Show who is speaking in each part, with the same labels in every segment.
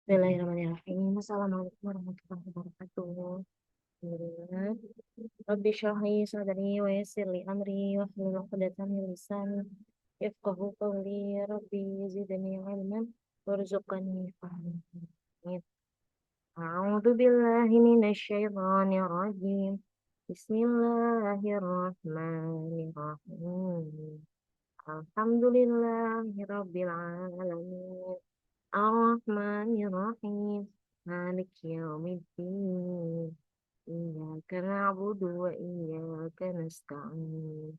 Speaker 1: Bismillahirrahmanirrahim. Assalamualaikum warahmatullahi wabarakatuh. Alhamdulillah. Rabbi shrah li sadri wa yassir li amri wahlul 'uqdatam min lisani yafqahu qawli. Rabbi zidni ilman warzuqni fahman. A'udzu billahi minasy syaithanir rajim. Bismillahirrahmanirrahim. Alhamdulillahi rabbil alamin. Ar-Rahmanir-Rahim. Maliki yaumiddin. Iyyaka na'budu wa iyyaka nasta'in.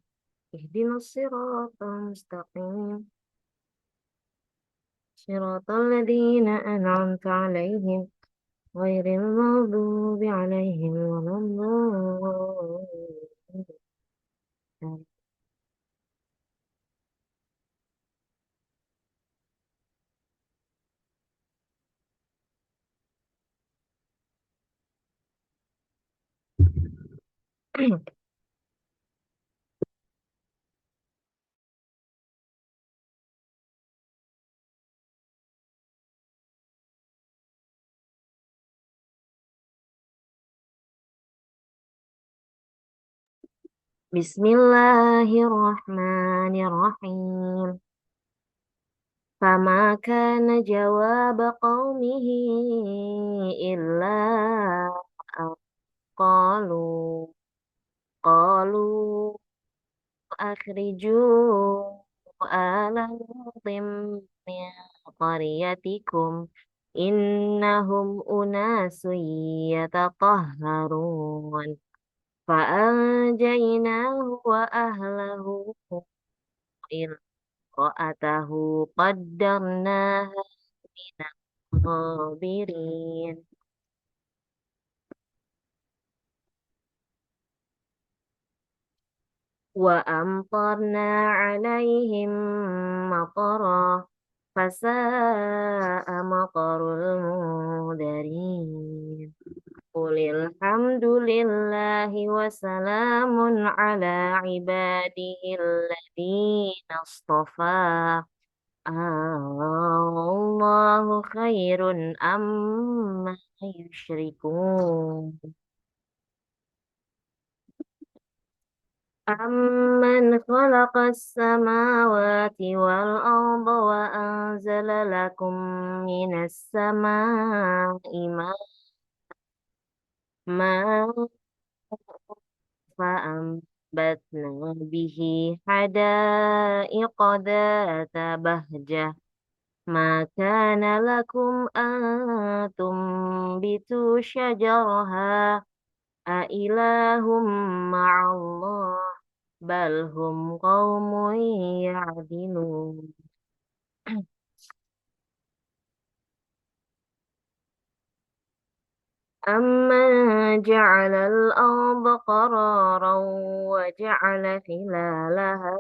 Speaker 1: Ihdinas siratal mustaqim. Siratal ladzina an'amta 'alaihim ghairil maghdubi 'alaihim waladdallin. Bismillahirrahmanirrahim. فما كان جواب قومه إلا أن قالوا قالوا أخرجوا آل لوط من قريتكم إنهم أناس يتطهرون فأنجيناه وأهله إلا امرأته قدرناها من الغابرين وأمطرنا عليهم مطرا فساء مطر المنذرين قل الحمد لله وسلام على عباده الذين اصطفى الله خير أما يشركون أمن خلق السماوات والأرض وأنزل لكم من السماء ماء فأنبتنا به حدائق ذات بهجة ما كان لكم أن تنبتوا شجرها أإله مع الله بل هم قوم يعدلون أمن جعل الأرض قرارا وجعل خلالها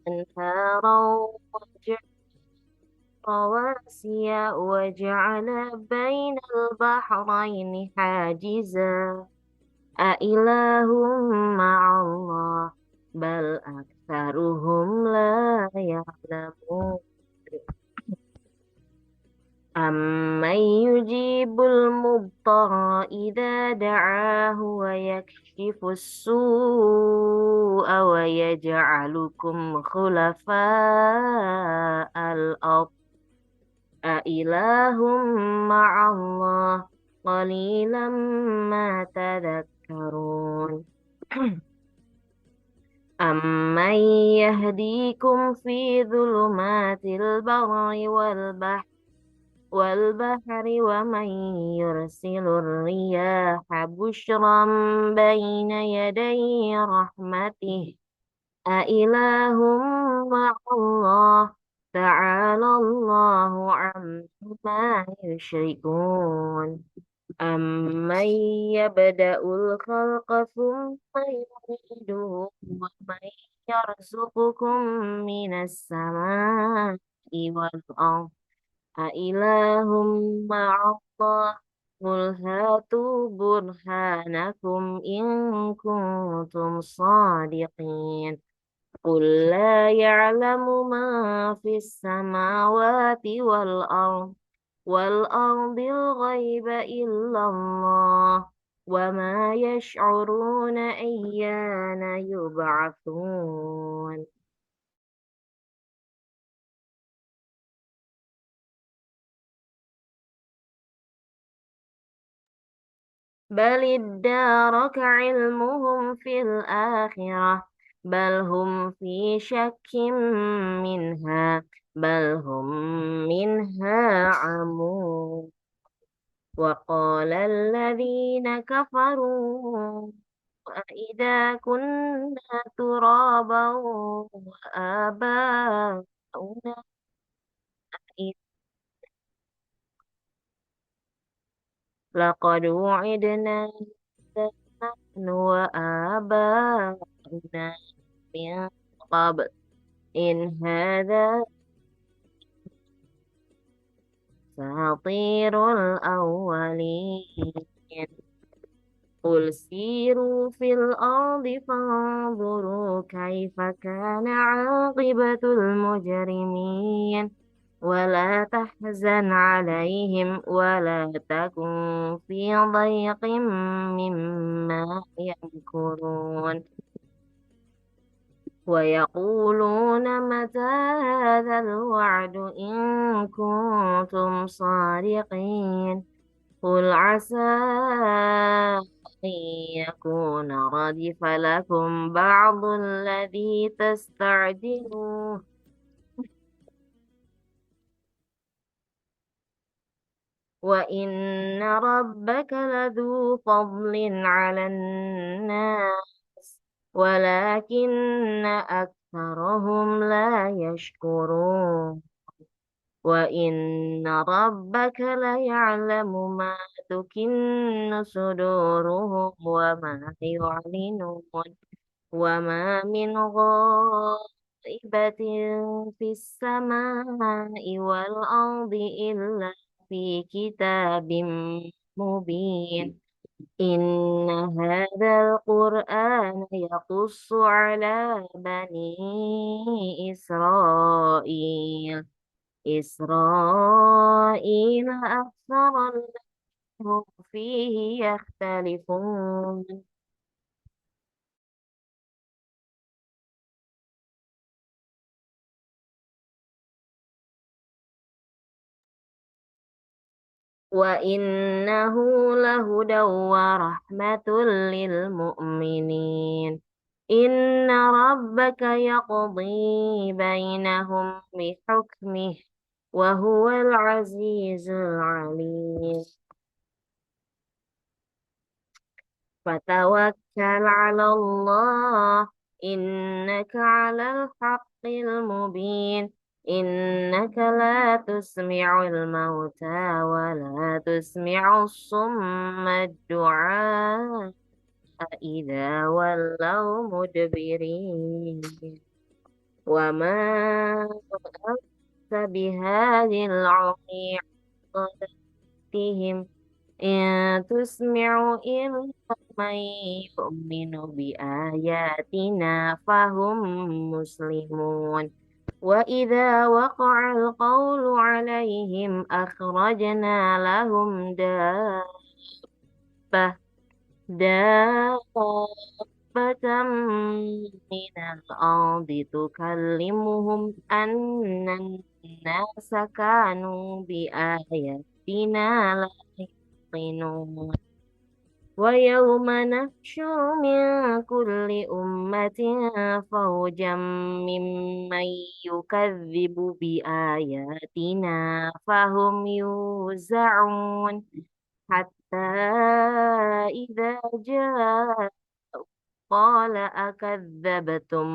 Speaker 1: أنهارا وجعل رواسي وجعل بين البحرين حاجزا أإله مع الله بل أكثرهم لا يعلمون أمن يجيب المضطر إذا دعاه ويكشف السوء ويجعلكم خلفاء الأرض أإله مع الله قليلا ما تذكرون أمن يهديكم في ظلمات البر والبحر ومن يرسل الرياح بشرا بين يدي رحمته أإله مع الله تعالى الله عما يشركون أمن يبدأ الخلق ثم يعيده ومن يرزقكم من السماء والأرض أإله مع الله قل هاتوا برهانكم إن كنتم صادقين قل لا يعلم من في السماوات والأرض الغيب إلا الله وما يشعرون أيان يبعثون بل ادارك علمهم في الآخرة بل هم في شك منها بل هم منها عمون وقال الذين كفروا أإذا كنا ترابا وآباؤنا لقد وعدنا نحن وآباؤنا من قبل إن هذا أساطير الأولين قل سيروا في الأرض فانظروا كيف كان عاقبة المجرمين ولا تحزن عليهم ولا تكن في ضيق مما يمكرون ويقولون متى هذا الوعد إن كنتم صادقين قل عسى أن يكون ردف لكم بعض الذي تستعجلون وإن ربك لذو فضل على الناس ولكن أكثرهم لا يشكرون وإن ربك ليعلم ما تكن صدورهم وما يعلنون وما من غائبة في السماء والأرض إلا في كتاب مبين إن هذا القرآن يقص على بني إسرائيل أكثر الذي فيه يختلفون وإنه لهدى ورحمة للمؤمنين إن ربك يقضي بينهم بحكمه وهو العزيز العليم فتوكل على الله إنك على الحق المبين إنك لا تسمع الموتى ولا تسمع الصم الدعاء إذا ولوا مدبرين وما أنت بهاد العمي عن ضلالتهم إن تسمع إلا من يؤمن بآياتنا فهم مسلمون وإذا وقع القول عليهم أخرجنا لهم دابة من الأرض تكلمهم أن الناس كانوا بآياتنا لا يوقنون ويوم نحشر من كل أمة فوجا ممن يكذب بآياتنا فهم يوزعون حتى إذا جاء قال أكذبتم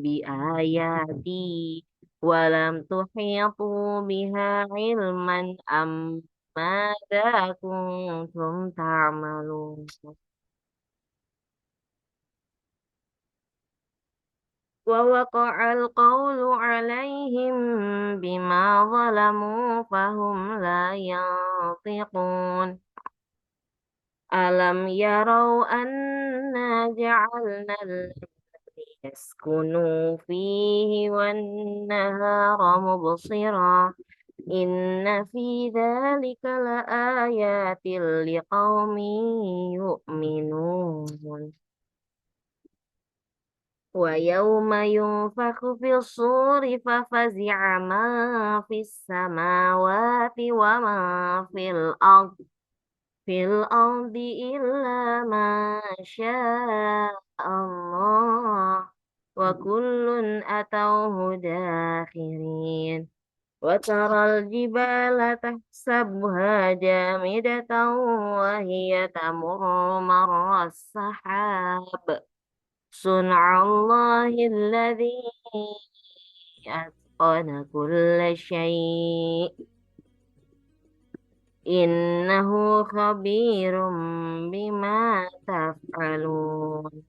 Speaker 1: بآياتي ولم تحيطوا بها علما أم ماذا كنتم تعملون ووقع القول عليهم بما ظلموا فهم لا ينطقون ألم يروا أنا جعلنا ليسكنوا فيه والنهار مبصرا إن في ذلك لآيات لقوم يؤمنون ويوم ينفخ في الصور ففزع من في السماوات ومن في الأرض إلا ما شاء الله وكل أتوه داخرين وترى الجبال تحسبها جامدة وهي تمر مر السحاب صنع الله الذي أتقن كل شيء إنه خبير بما تفعلون.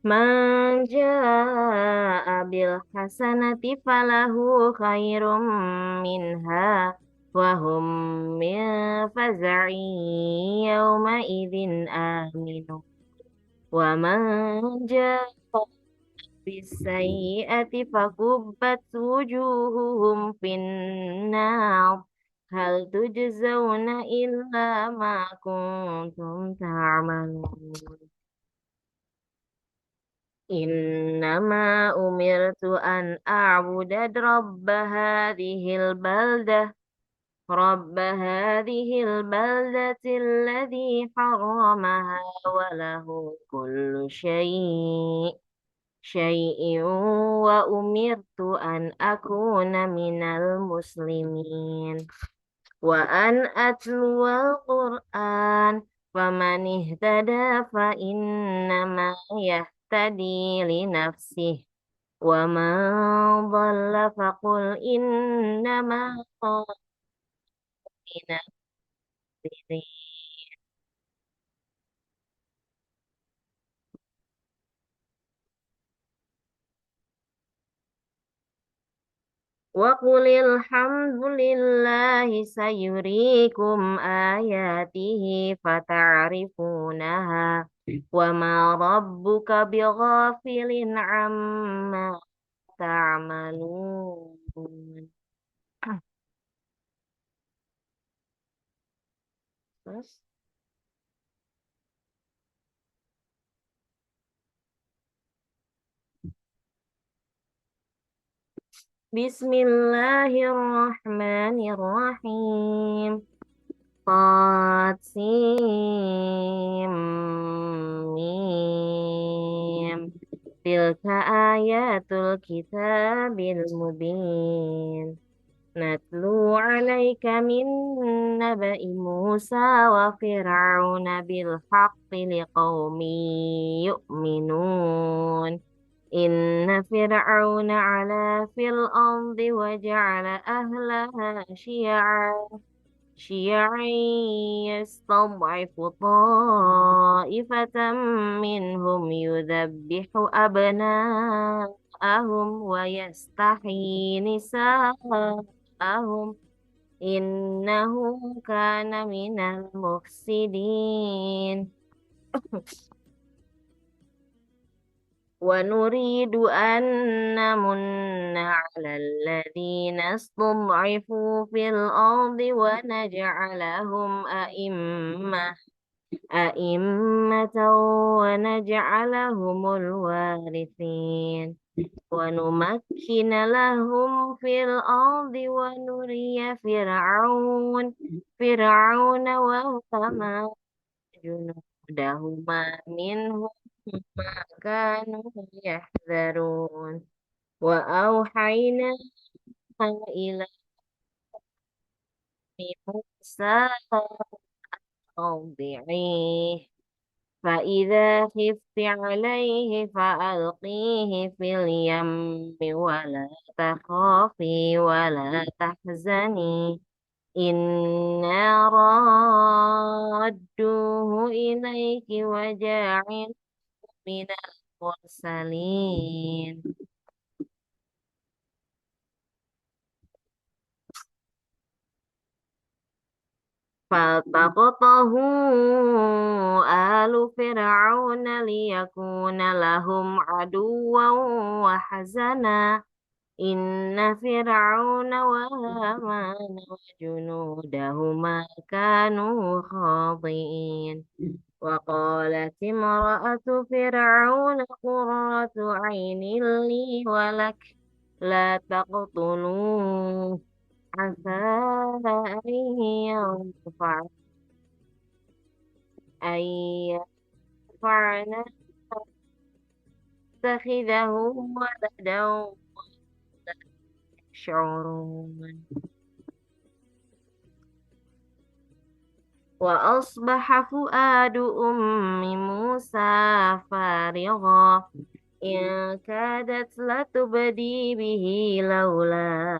Speaker 1: من جاء بالحسنة فله خير منها وهم من فزع يومئذ آمنون ومن جاء بالسيئة فكبت وجوههم في النار هل تجزون إلا ما كنتم تعملون إنما أمرت أن أعبد رب هذه البلدة الذي حرمها وله كل شيء وأمرت أن أكون من المسلمين وأن أتلو القرآن فمن اهتدى فإنما يهتدي لنفسه ومن ضل فقل إنما أنا نذير وقل الحمد لله سيريكم آياته فتعرفونها وما ربك بغافل عما تعملون. Terus, Bismillahirrahmanirrahim. Qad sim mim. Tilka ayatul kitabil mubin. Natlu alaika min naba'i Musa wa Fir'auna bil haqqi liqaumin yu'minun. Inna Fir'auna ala fil ardi wa ja'ala ahlaha شيعا يستضعف طائفة منهم يذبح أبناءهم ويستحيي نساءهم إنه كان من المفسدين ونريد أن نمن على الذين استضعفوا في الأرض ونجعلهم أئمة ونجعلهم الوارثين ونمكن لهم في الأرض ونري فرعون وهامان جنودهما منهم ما كانوا يحذرون وأوحينا إلى موسى أرضعيه فإذا خفت عليه فألقيه في اليم ولا تخافي ولا تحزني إنا رادوه إليك وجاعل من المرسلين فالتقطه آل فرعون ليكون لهم عدوا وحزنا إن فرعون وهامان وجنودهما كانوا خاطئين وقالت امرأة فرعون قرة عين لي ولك لا تقتلوه عسى أن ينفع أن ينفعنا نتخذه ولدا يشعرون وأصبح فؤاد أم موسى فارغا إن كادت لتبدي به لولا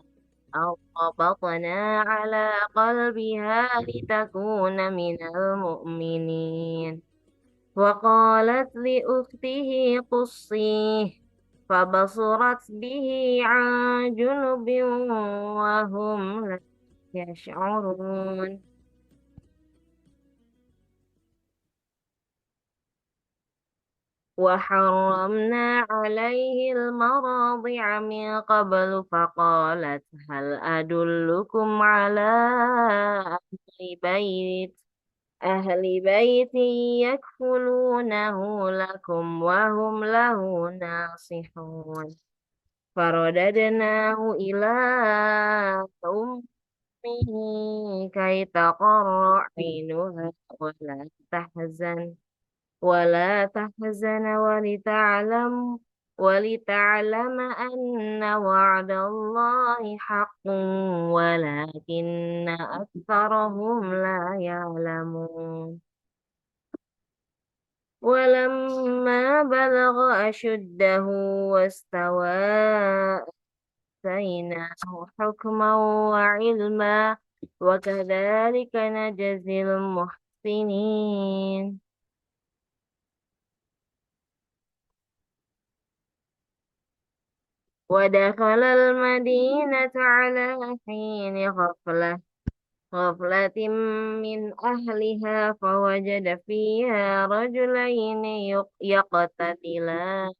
Speaker 1: أن ربطنا على قلبها لتكون من المؤمنين وقالت لأخته قصيه فبصرت به عن جنب وهم لا يشعرون وحرمنا عليه المراضع من قبل فقالت هل أدلكم على بيت أهل بيت يكفلونه لكم وهم له ناصحون فرددناه إلى أمه كي تقر عينها ولا تحزن ولتعلم أن وعد الله حق ولكن أكثرهم لا يعلمون ولما بلغ أشده واستوى آتيناه حكما وعلما وكذلك نجزي المحسنين ودخل المدينة على حين غفلة من أهلها فوجد فيها رجلين يقتتلان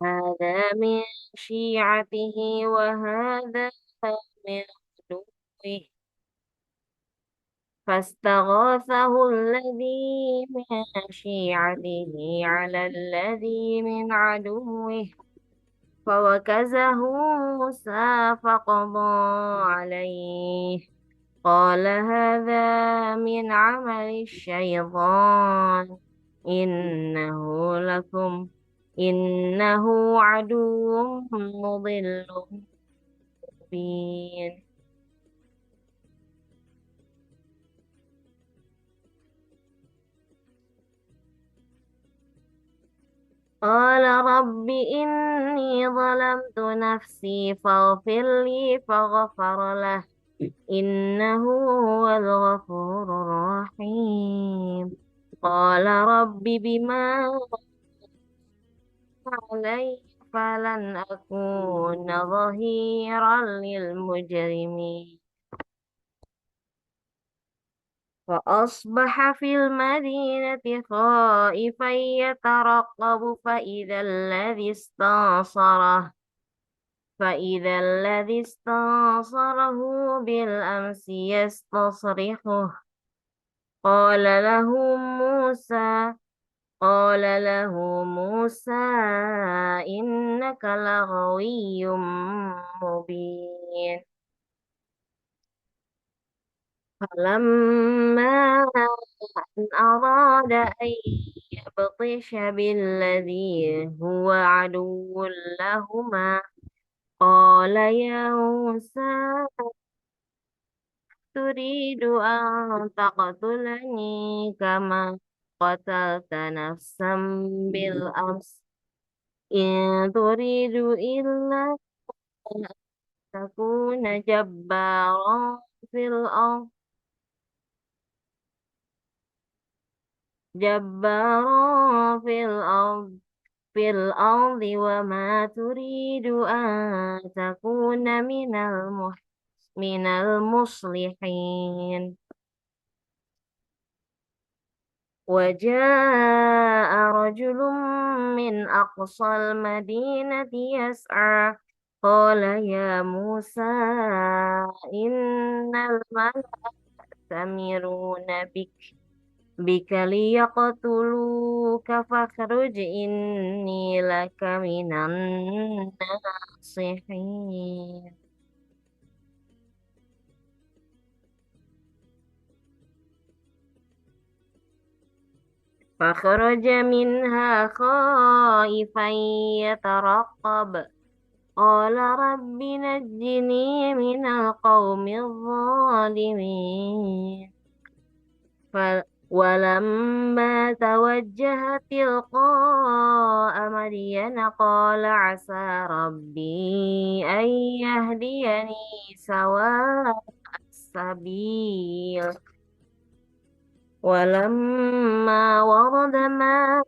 Speaker 1: هذا من شيعته وهذا من عدوه فاستغاثه الذي من شيعته على الذي من عدوه فوكزه موسى فقضى عليه قال هذا من عمل الشيطان إنه لكم إنه عدو مضل مبين قال رب إني ظلمت نفسي فاغفر لي فغفر له إنه هو الغفور الرحيم قال رب بما علي فلن أكون ظهيرا للمجرمين فأصبح في المدينة خائفا يترقب فإذا الذي استنصره بالأمس يستصرخه قال له موسى قال له موسى إنك لغوي مبين فلما أن أراد أن يبطش بالذي هو عدو لهما قال يا موسى تريد أن تقتلني كما قتلت نفسا بالأمس إن تريد إلا تكون جبارا في الأرض وما تريد أن تكون من المصلحين. وجاء رجل من أقصى المدينة يسعى قال يا موسى إن الملأ يأتمرون بك ليقتلوك فاخرج إني لك من الناصحين. فخرج منها خائفا يترقب قال رب نجني من القوم الظالمين. ولما توجه تلقاء مدين قال عسى ربي أن يهديني سواء السبيل. ولما ورد ماء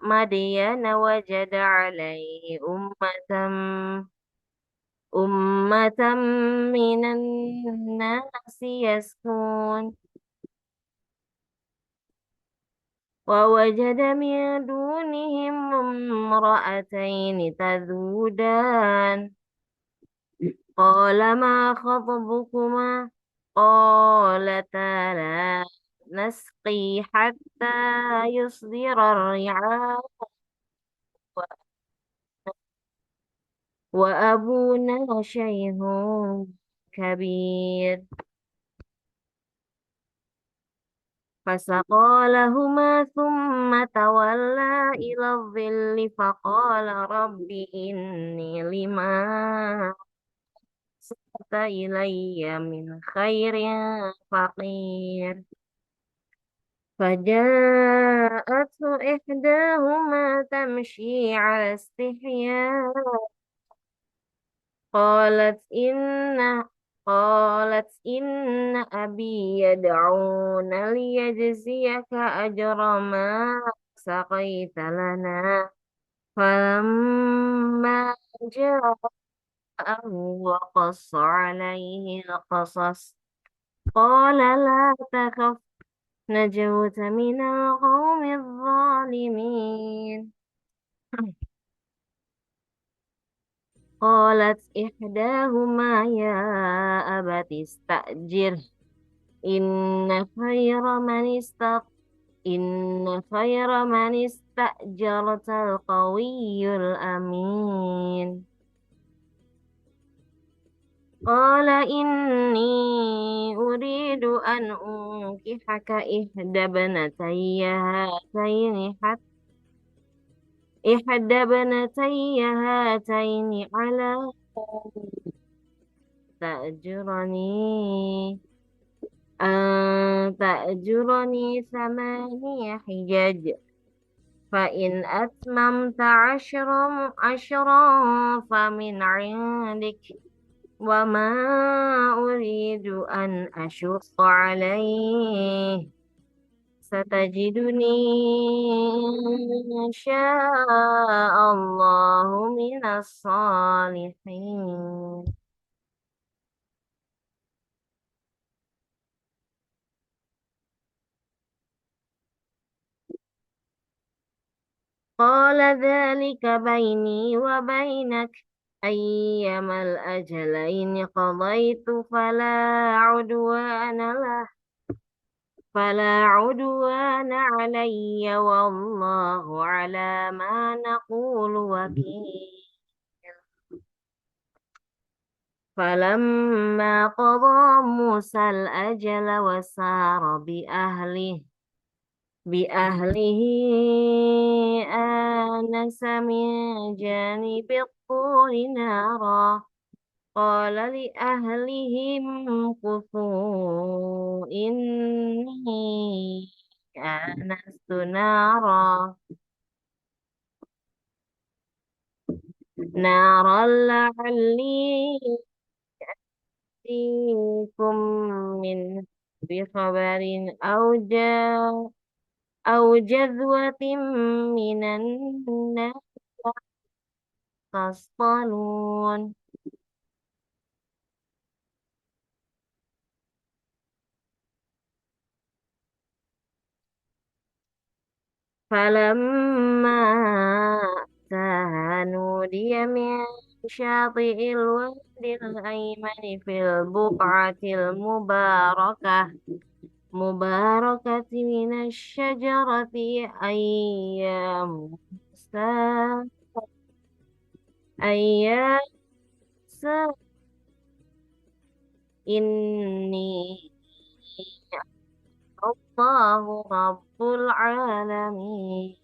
Speaker 1: مدين وجد عليه أمة من الناس يسكون ووجد من دونهم امرأتين تذودان قال ما خطبكما قالتا لا نسقي حتى يصدر الرعاء وأبونا شيخ كبير. فسقى لهما ثم تولى إلى الظل فقال رب إني لما أنزلت إلي من خير فقير. فجاءته إحداهما تمشي على استحياء قالت إن قالت إن أبي يدعون ليجزيك أجر ما سقيت لنا. فلما جاءه وقص عليه القصص قال لا تخف نجوت من القوم الظالمين. قالت إحداهما يا أبت استأجره إن خير من است إن خير من استأجرت القوي الأمين. قال إني أريد أن أنكحك إحدى ابنتي هاتين على تأجرني تأجرني 8 حجج فإن أتممت عشرا فمن عندك وما أريد أن أشق عليه ستجدني إن شاء الله من الصالحين. قال ذلك بيني وبينك أيما الأجلين قضيت فلا عدوان علي والله على ما نقول وكيل. فلما قضى موسى الأجل وسار بأهله آنس من جانب الطور نارا قال لأهلهم امكثوا إني آنست نارا نارا لعلي آتيكم من بخبر أو جذوة من النار تصطلون فلما أتاها نودي من شاطئ الوادي الأيمن في البقعة المباركة من الشجرة أي يا موسى أي يا موسى إني الله رب العالمين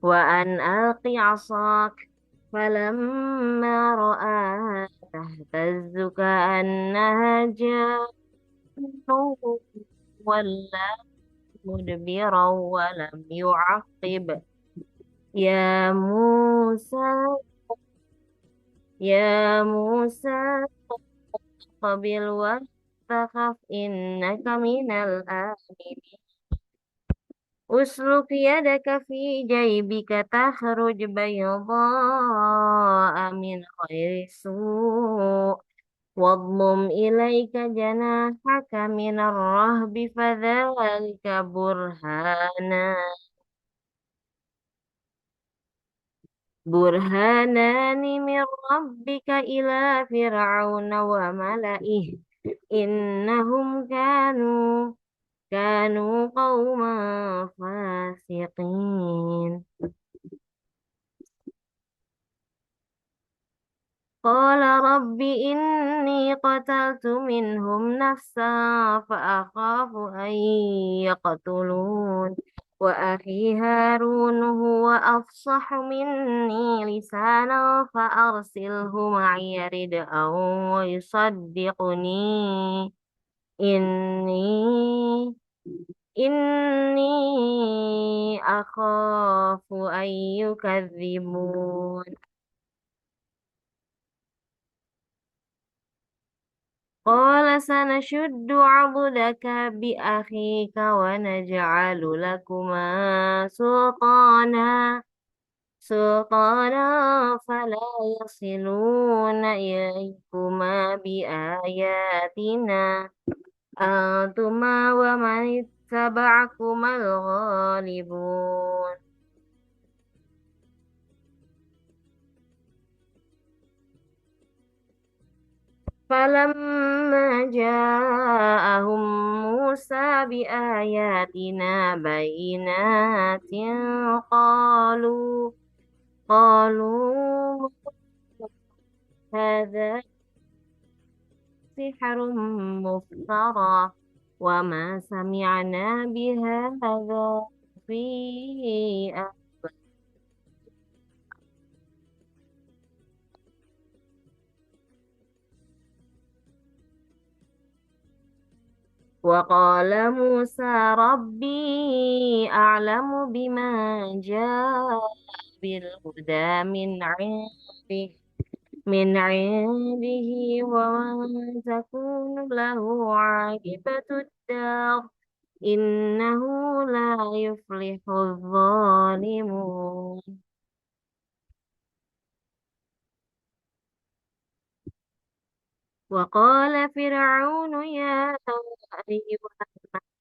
Speaker 1: وأن ألق عصاك فلما رآها تهتز كأنها جان ولا مدبرا ولم يعقب يا موسى يا موسى قبل واتخف إنك من الآمنين أسلك يدك في جيبك تخرج بيضاء من غير سوء واضمم إليك جناحك من الرهب فذلك برهانان من ربك إلى فرعون وملئه إنهم كانوا قوما فاسقين قال رب إني قتلت منهم نفسا فأخاف أن يقتلون وأخي هارون هو أفصح مني لسانا فأرسله معي ردءا ويصدقني إني أخاف أن يكذبون قال سنشد عضدك بأخيك ونجعل لكما سلطانا فلا يصلون إليكما بآياتنا أنتما ومن اتبعكما الغالبون فلما جاءهم موسى بآياتنا بينات قالوا قالوا هذا سحر مفترى وما سمعنا بهذا في وقال موسى ربي أعلم بما جاء بالهدى من عنده ومن تكون له عاقبة الدار إنه لا يفلح الظالمون وقال فرعون يا أيها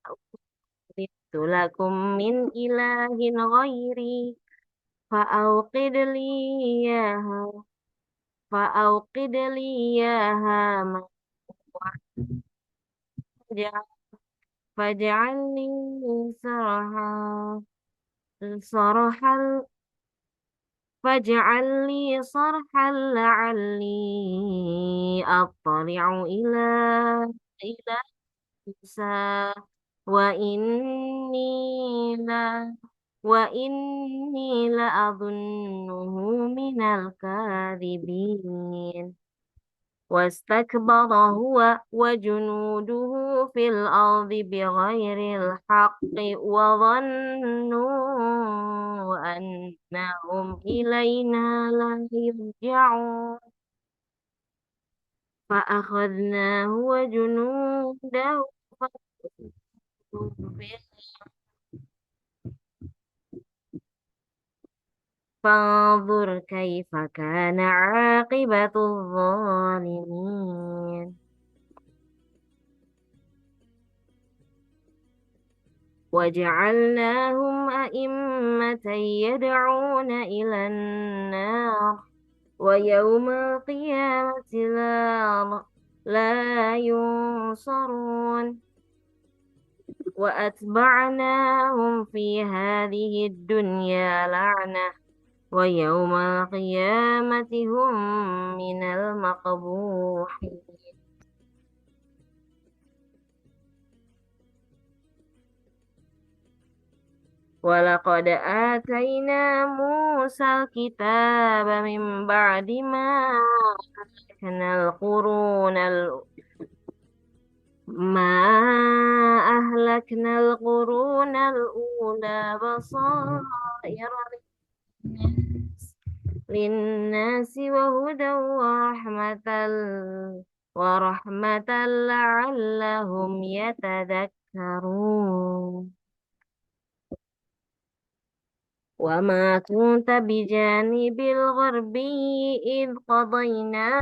Speaker 1: أردت لكم من إله غيري فأوقد لي إياها فأوقد لي يا هامان واجعل- فاجعل لي صرحا صرحا فاجعل لي صرحا لعلي أطلع إلى موسى وإني لا وإني لأظنه من الكاذبين واستكبر هو وجنوده في الأرض بغير الحق وظنوا أنهم إلينا لا يرجعون فأخذناه وجنوده فانظر كيف كان عاقبة الظالمين وجعلناهم أئمة يدعون إلى النار ويوم القيامة لا ينصرون وأتبعناهم في هذه الدنيا لعنة ويوم القيامة هم من المقبوحين ولقد آتينا موسى الكتاب من بعد ما أهلكنا القرون الأولى بصائر للناس وهدى ورحمة لعلهم يتذكرون وما كنت بجانب الغربي إذ قضينا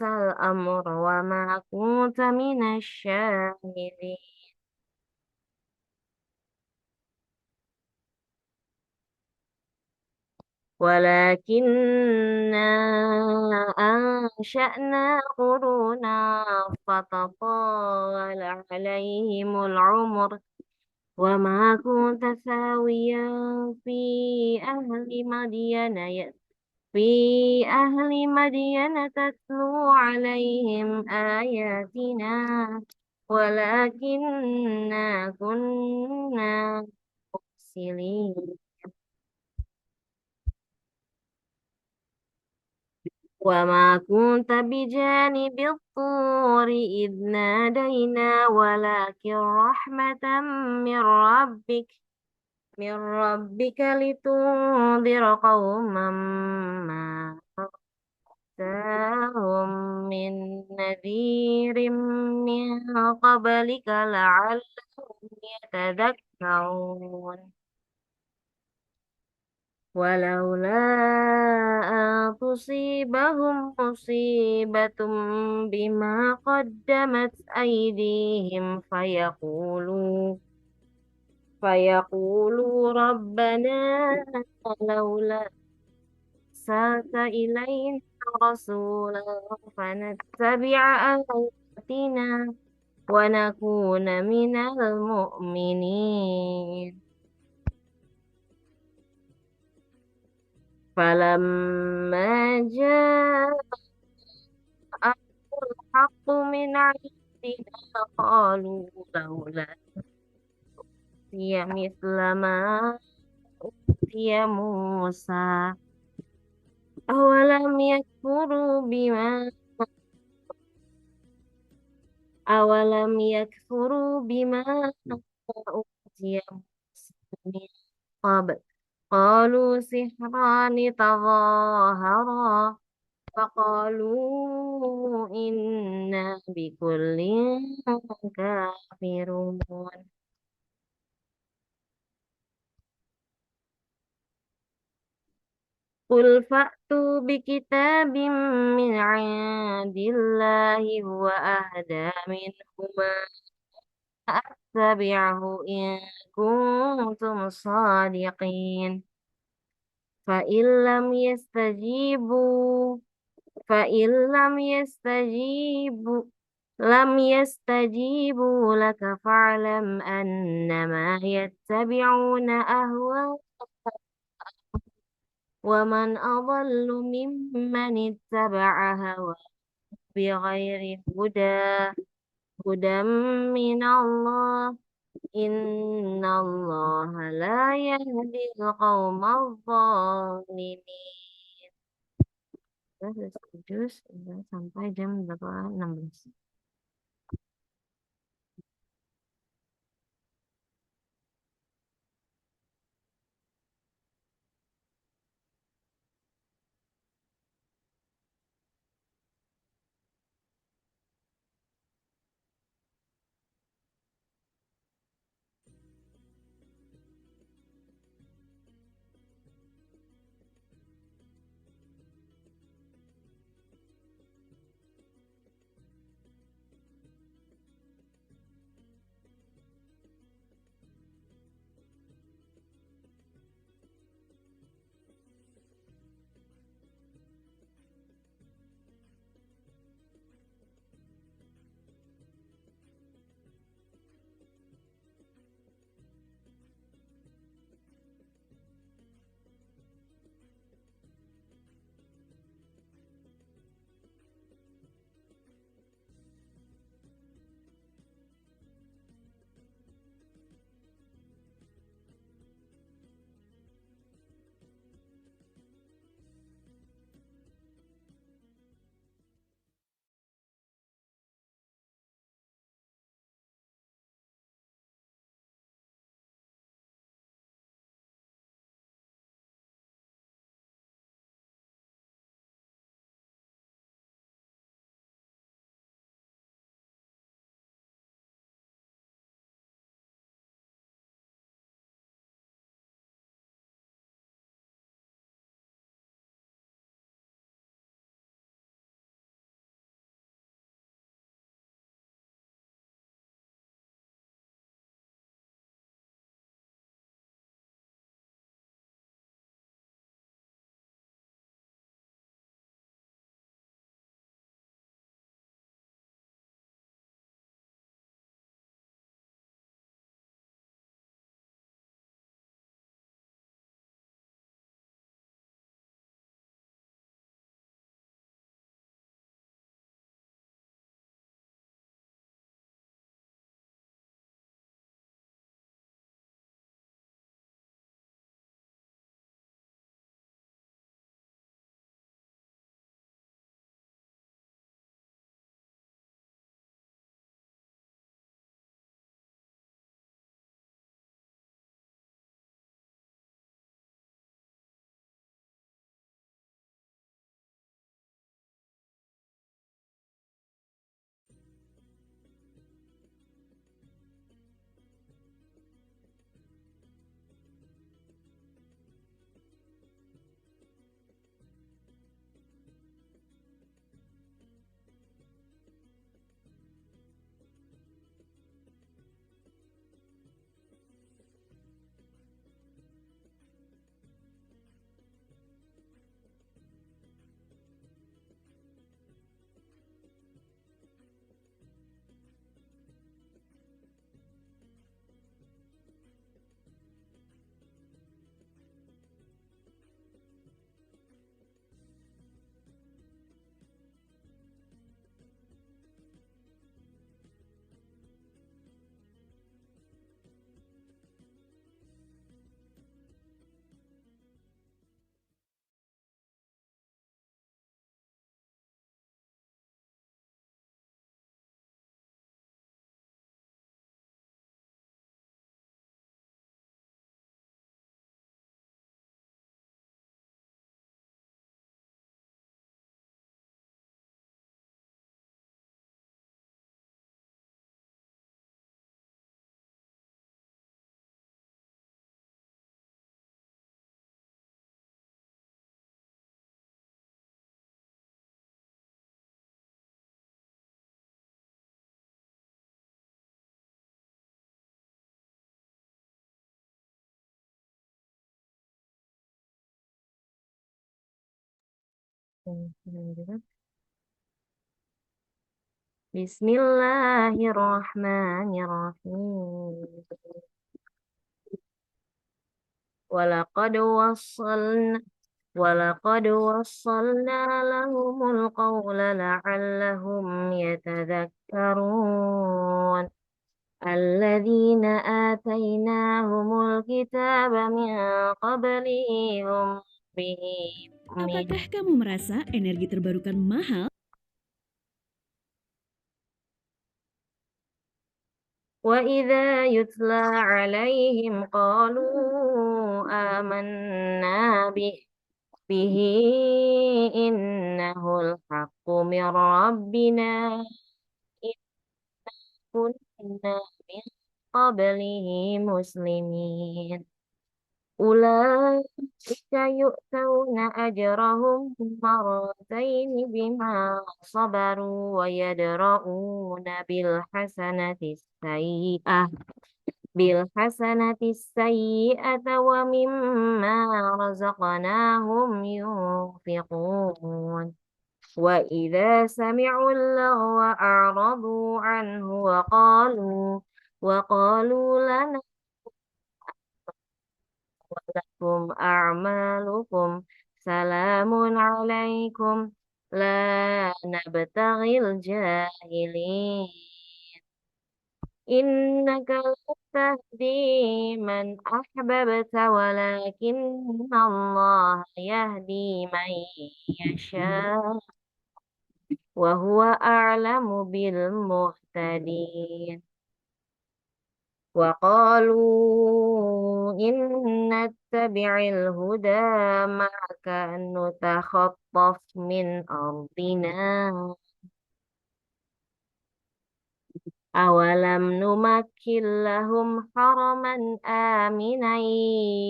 Speaker 1: الأمر وما كنت من الشاهدين ولكننا أنشأنا قرونا فتطاول عليهم العمر وما كنت ثاويا في في أهل مدين تتلو عليهم آياتنا ولكننا كنا مرسلين وما كنت بجانب الطور إذ نادينا ولكن رحمة من ربك لتنذر قوما ما أتاهم من نذير من قبلك لعلهم يتذكرون ولولا أن تصيبهم مصيبة بما قدمت أيديهم فيقولوا ربنا لولا أرسلت إلينا رسولا فنتبع آياتنا ونكون من المؤمنين فلما جاء الحق من عندنا قالوا لولا أوتي مثل ما أوتي موسى أولم يكفروا بما أوتي موسى من قبل قالوا سحران تظاهرا فقالوا إنا بكل كافرون قل فأتوا بكتاب من عند الله هو أهدى منهما أتبعه إن كنتم صادقين فإن لم يستجيبوا فإن لم يستجيبوا لك فاعلم أنما يتبعون أهواءهم ومن أضل ممن اتبع هواه بغير هدى من الله إن الله لا يهدي القوم الظالمين jus sampai jam 8.16. Bismillahirrahmanirrahim. Walaqad wassalna walaqad wassalna lahumul qawla la'allahum yatadhakkarun. Alladzina atainahumul kitaba min qablihi hum bihi
Speaker 2: Apakah kamu merasa energi terbarukan mahal?
Speaker 1: وإذا يتلى عليهم قالوا آمنا به إنه الحق من ربنا كنا من قبله مسلمين أولئك يؤتون أجرهم مرتين بما صبروا ويدرؤون بالحسنة السيئة ومما رزقناهم ينفقون وإذا سمعوا اللغو أعرضوا عنه وقالوا لنا ولكم أعمالكم سلام عليكم لا نبتغي الجاهلين إنك لا تهدي من أحببت ولكن الله يهدي من يشاء وهو أعلم بالمهتدين وقالوا إن نتبع الهدى معك نتخطف من أرضنا أولم نمكن لهم حرما آمنا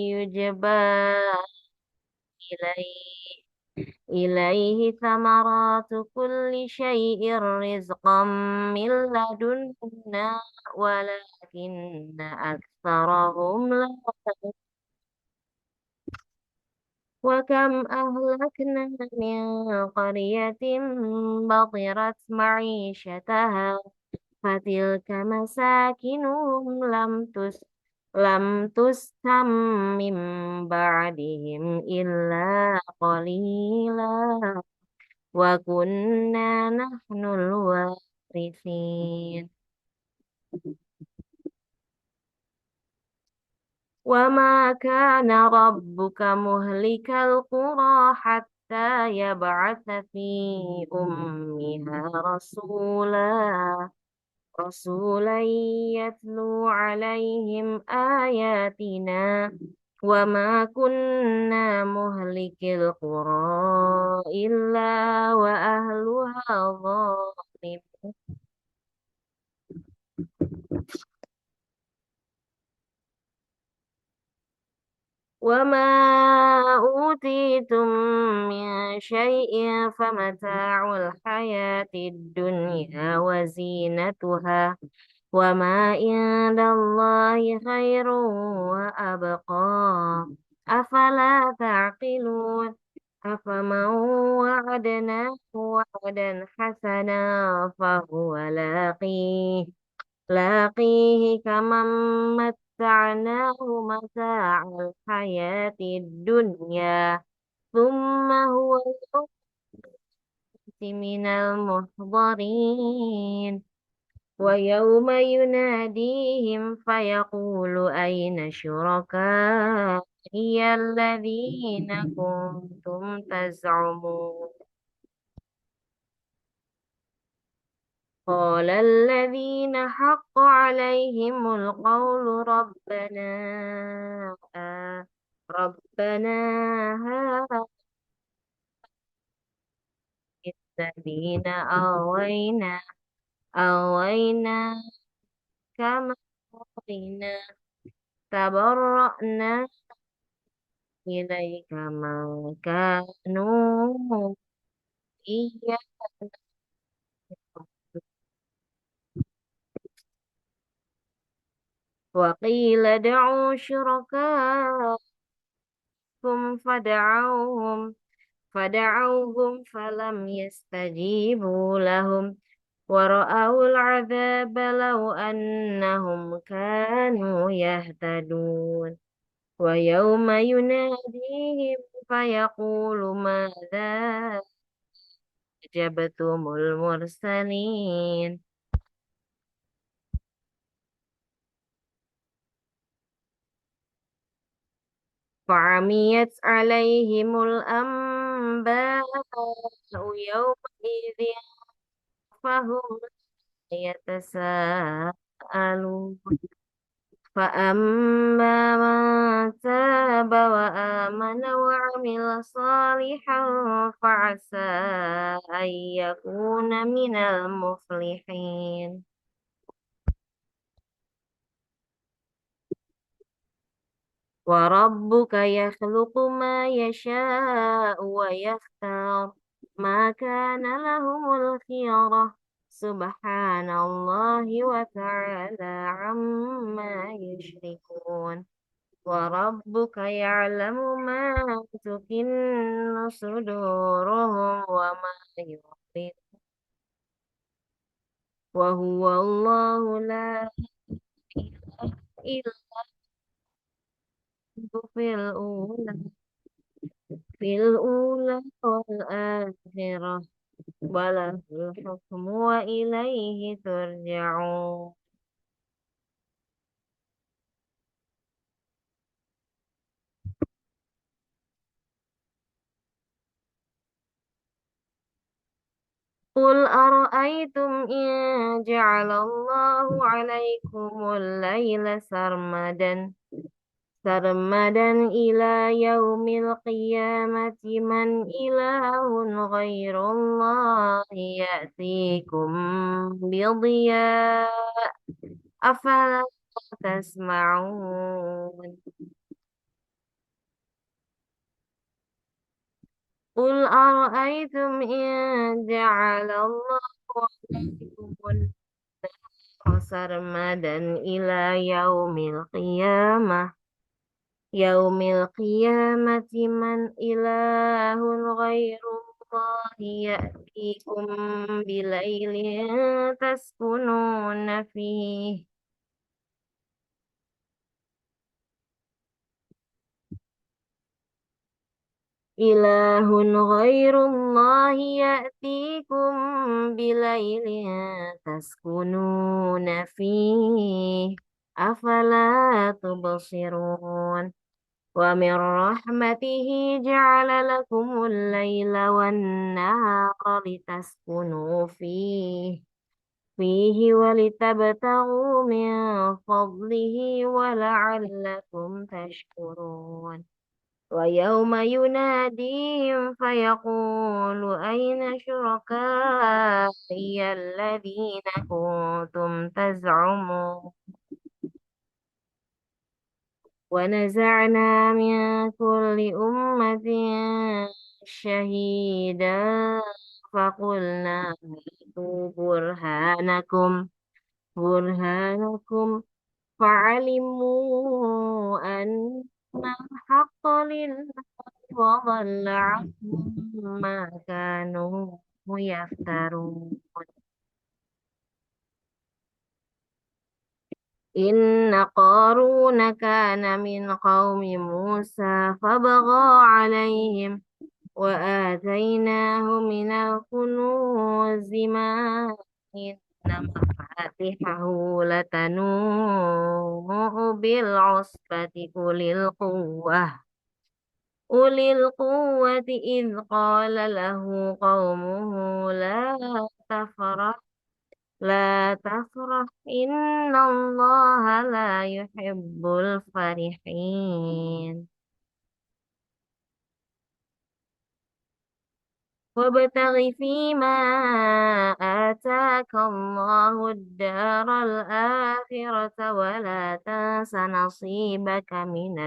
Speaker 1: يجبى إليه ثمرات كل شيء رزقا من لدنا ولكن أكثرهم لا يعلمون وكم أهلكنا من قرية بطرت معيشتها فتلك مساكنهم لم تسكن من بعدهم إلا قليلا وكنا نحن الوارثين وما كان ربك مهلك القرى حتى يبعث في أمها رسولا يتلو عليهم آياتنا وما كنا مهلك القرى إلا وأهلها ظالمون وما أوتيتم من شيء فمتاع الحياة الدنيا وزينتها وما عند الله خير وأبقى أفلا تعقلون أفمن وعدناه وعدا حسنا فهو لاقيه كمن متعناه متاع الحياة الدنيا ثم هو يوم من المحضرين ويوم يناديهم فيقول أين شركائي الذين كنتم تزعمون قال الذين حق عليهم القول ربنا هؤلاء الذين أغوينا كما أغوينا تبرأنا إليك ما كانوا إيانا وقيل ادعوا شركاءكم فدعوهم فلم يستجيبوا لهم ورأوا العذاب لو أنهم كانوا يهتدون ويوم يناديهم فيقول ماذا أجبتم المرسلين فعميت عليهم الأنباء الأنباء يومئذ فهم يتساءلون فأما من تاب وآمن وعمل صالحا فعسى أن يكون من المفلحين وربك يخلق ما يشاء ويختار ما كان لهم الخيرة سبحان الله وتعالى عما يشركون وربك يعلم ما تكن صدورهم وما يعلن وهو الله لا إله إلا هو في الأولى والآخرة وله الحكم وإليه ترجعون قل أرأيتم إن جعل الله عليكم الليل سرمدا إلى يوم القيامة من إله غير الله يأتيكم بضياء أفلا تسمعون قل أرأيتم إن جعل الله عليكم الليل سرمدا إلى يوم القيامة من إله غير الله يأتيكم بليل تسكنون فيه إله غير الله يأتيكم بليل تسكنون فيه أفلا تبصرون ومن رحمته جعل لكم الليل والنهار لتسكنوا فيه ولتبتغوا من فضله ولعلكم تشكرون ويوم يناديهم فيقول أين شركائي الذين كنتم تزعمون ونزعنا من كل أمة شهيدا فقلنا هاتوا برهانكم فعلموا أن الحق لله وضل عنهم ما كانوا يفترون إن قارون كان من قوم موسى فبغى عليهم وآتيناه من الكنوز ما إن مفاتحه لتنوء بالعصبة أولي القوة إذ قال له قومه لا تفرح إن الله لا يحب الفرحين وابتغ فيما آتاك الله الدار الآخرة ولا تنس نصيبك من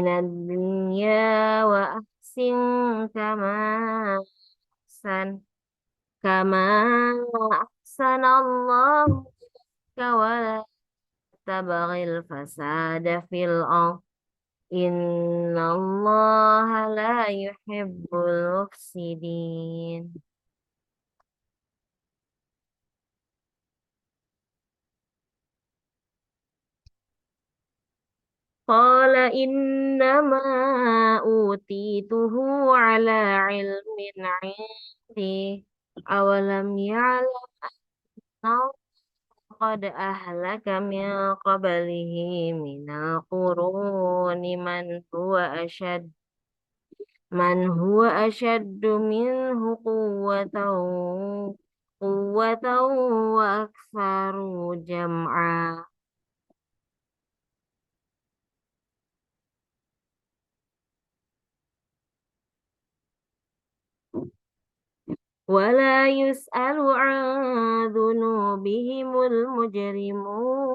Speaker 1: الدنيا وأحسن أحسن كما أحسن الله لك ولا تبغ الفساد في الأرض إن الله لا يحب المفسدين قال إنما أوتيته على علم عندي أولم يعلم أن قد أهلك من قبله من القرون من هو من هو أشد منه قوة وأكثر جمعا. ولا يسأل عن ذنوبهم المجرمون.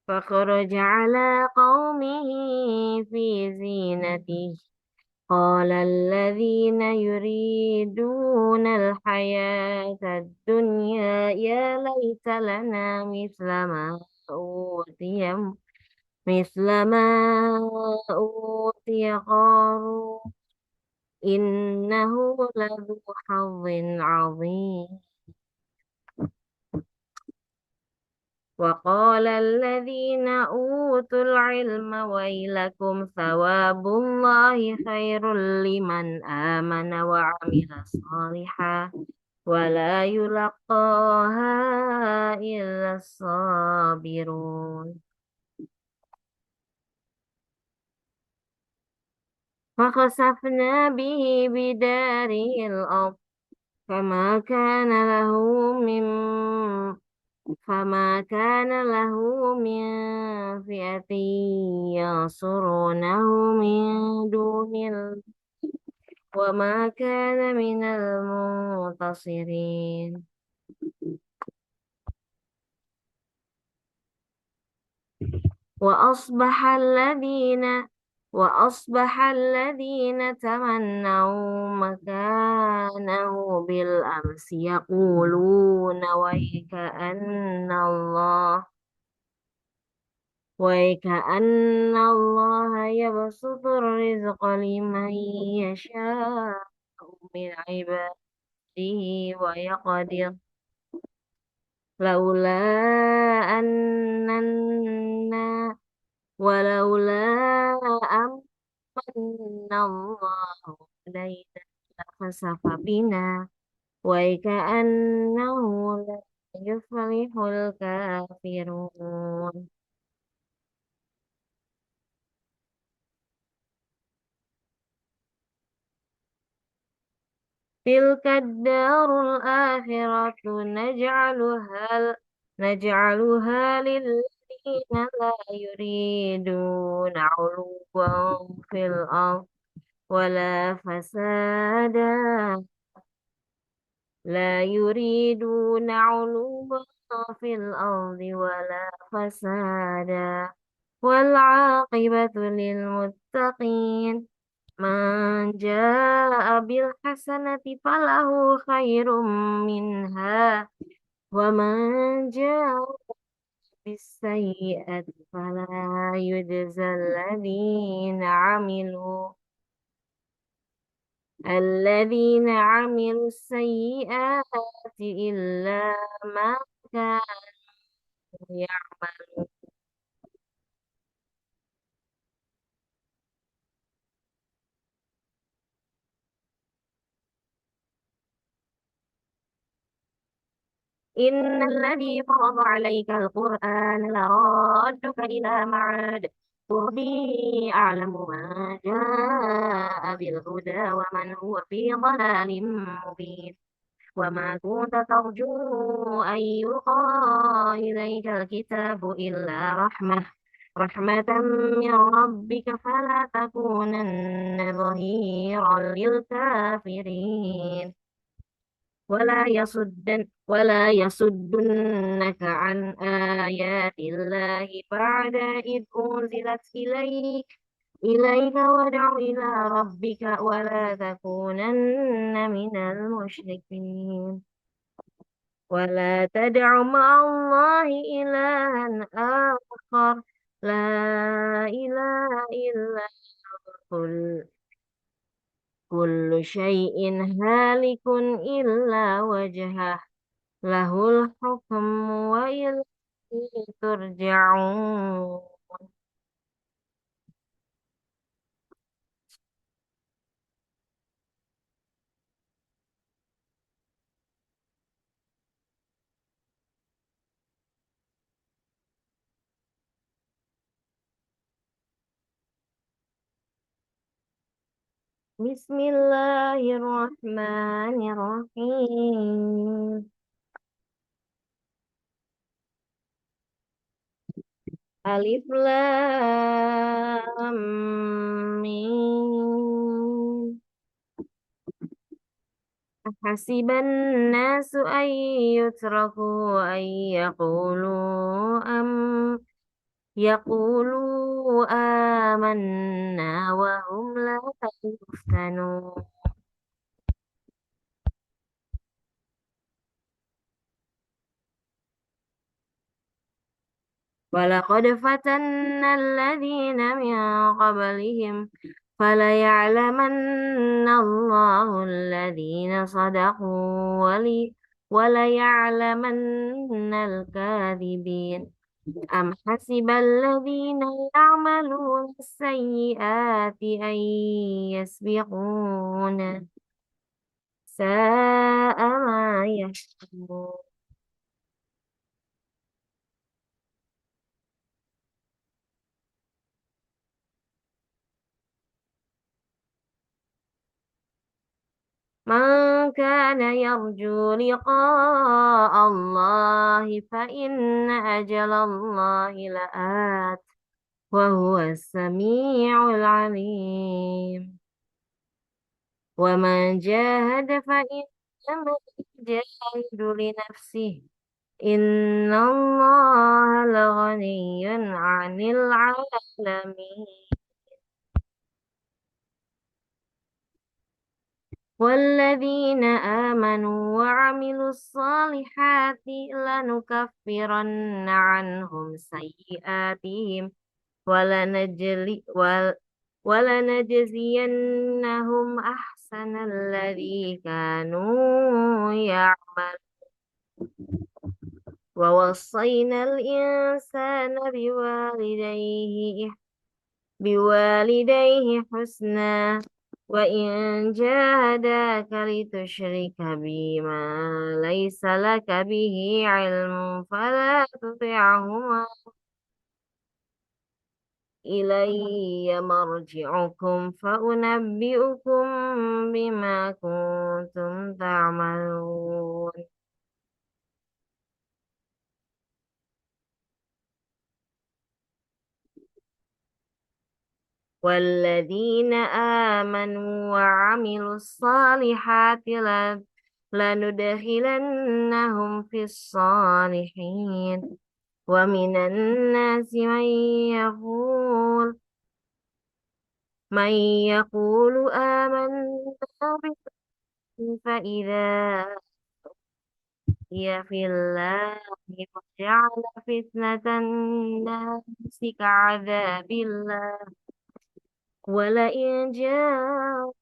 Speaker 1: فخرج على قومه في زينته. قال الذين يريدون الحياة الدنيا يا ليت لنا أوتي مثل ما أوتي قارون إنه لذو حظ عظيم. وقال الذين أوتوا العلم ويلكم ثواب الله خير لمن آمن وعمل صالحا ولا يلقاها إلا الصابرون. فخسفنا به بداره الأرض فما كان له من فما كان له من فئة ينصرونه من دون الله وما كان من المنتصرين. وأصبح الذين وأصبح الذين تمنوا مكانه بالأمس يقولون ويكأن الله يبسط الرزق لمن يشاء من عباده ويقدر لولا أننا ولولا أمن الله علينا لخسف بنا وكأنه لا يفلح الكافرون. تلك الدار الآخرة نجعلها للذين لا يريدون علوا في الأرض ولا فسادا لا يريدون علوا في الأرض ولا فسادا والعاقبة للمتقين. من جاء بالحسنة فله خير منها ومن جاء بالسيئة فلا يجزى الذين عملوا السيئات إلا ما كانوا يعملون. إن الذي فرض عليك القرآن لرادك إلى معاد قل به أعلم ما جاء بالهدى ومن هو في ضلال مبين. وما كنت ترجو أن يلقى إليك الكتاب إلا رحمة من ربك فلا تكونن ظهيرا للكافرين. ولا يصدنك عن آيات الله بعد إذ أنزلت إليك وادع إلى ربك ولا تكونن من المشركين. ولا تدع مع الله إلها آخر لا إله إلا كل كل شيء هالك إلا وجهه له الحكم وإليه ترجعون. Bismillahirrahmanirrahim. Alif Lam Mim. Hasiban nasu an yutraku an yaqulu amanna wa hum la yuftanun. ولقد فتنا الذين من قبلهم فليعلمن الله الذين صدقوا وليعلمن الكاذبين. أم حسب الذين يعملون السيئات أن يسبقون ساء ما يحكمون. من كان يرجو لقاء الله فإن أجل الله لآت وهو السميع العليم. ومن جاهد فإنما يجاهد لنفسه إن الله لغني عن العالمين. والذين آمنوا وعملوا الصالحات لنكفرن عنهم سيئاتهم ولنجزينهم أحسن الذي كانوا يعملون. ووصينا الإنسان بوالديه حسنا وإن جاهداك لتشرك بما ليس لك به علم فلا تطعهما. إلي مرجعكم فأنبئكم بما كنتم تعملون. والذين آمنوا وعملوا الصالحات لندخلنهم في الصالحين. ومن الناس من يقول آمنا بالله فإذا هي في الله وجعل فتنة الناس كعذاب الله. ولئن جاء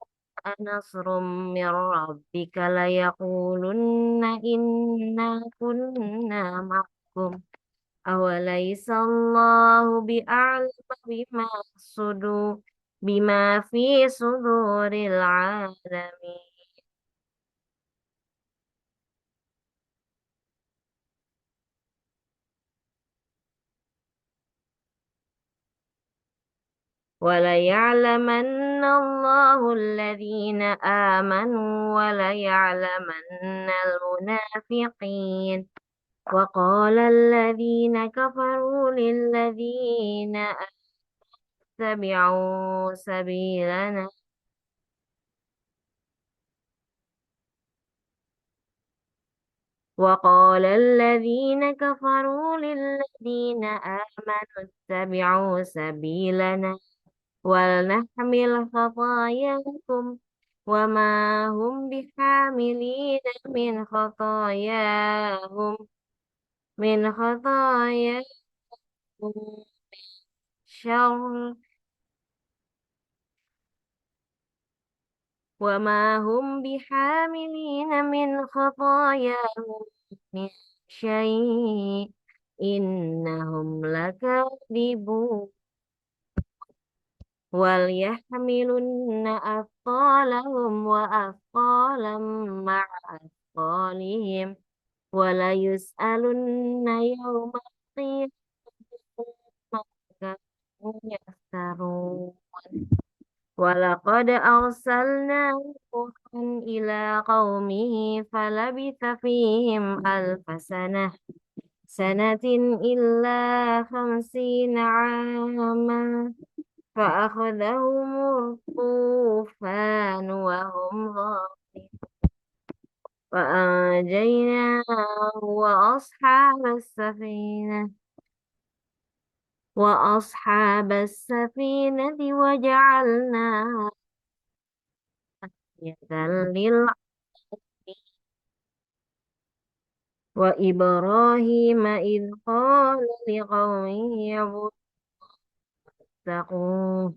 Speaker 1: نصر من ربك ليقولن إنا كنا معكم أوليس الله بأعلم بما في صدور العالمين. وليعلمن الله الذين آمنوا وليعلمن المنافقين. وقال الذين كفروا للذين اتبعوا سبيلنا وقال الذين كفروا للذين آمنوا اتبعوا سبيلنا ولنحمل خطاياكم وما هم بحاملين من خطاياهم شر وما هم بحاملين من خطاياهم من شيء إنهم لكاذبون. وليحملن أثقالهم وأثقالا مع أثقالهم وليسألن يوم القيامة ما كانوا يفترون. ولقد أرسلنا نوحا إلى قومه فلبث فيهم ألف سنة إلا 50 عاما فأخذهم الطوفان وهم ظالمون فأنجيناه وأصحاب السفينة وجعلناها آية للعالمين وإبراهيم إذ قال لقومه اعبدوا اتقوا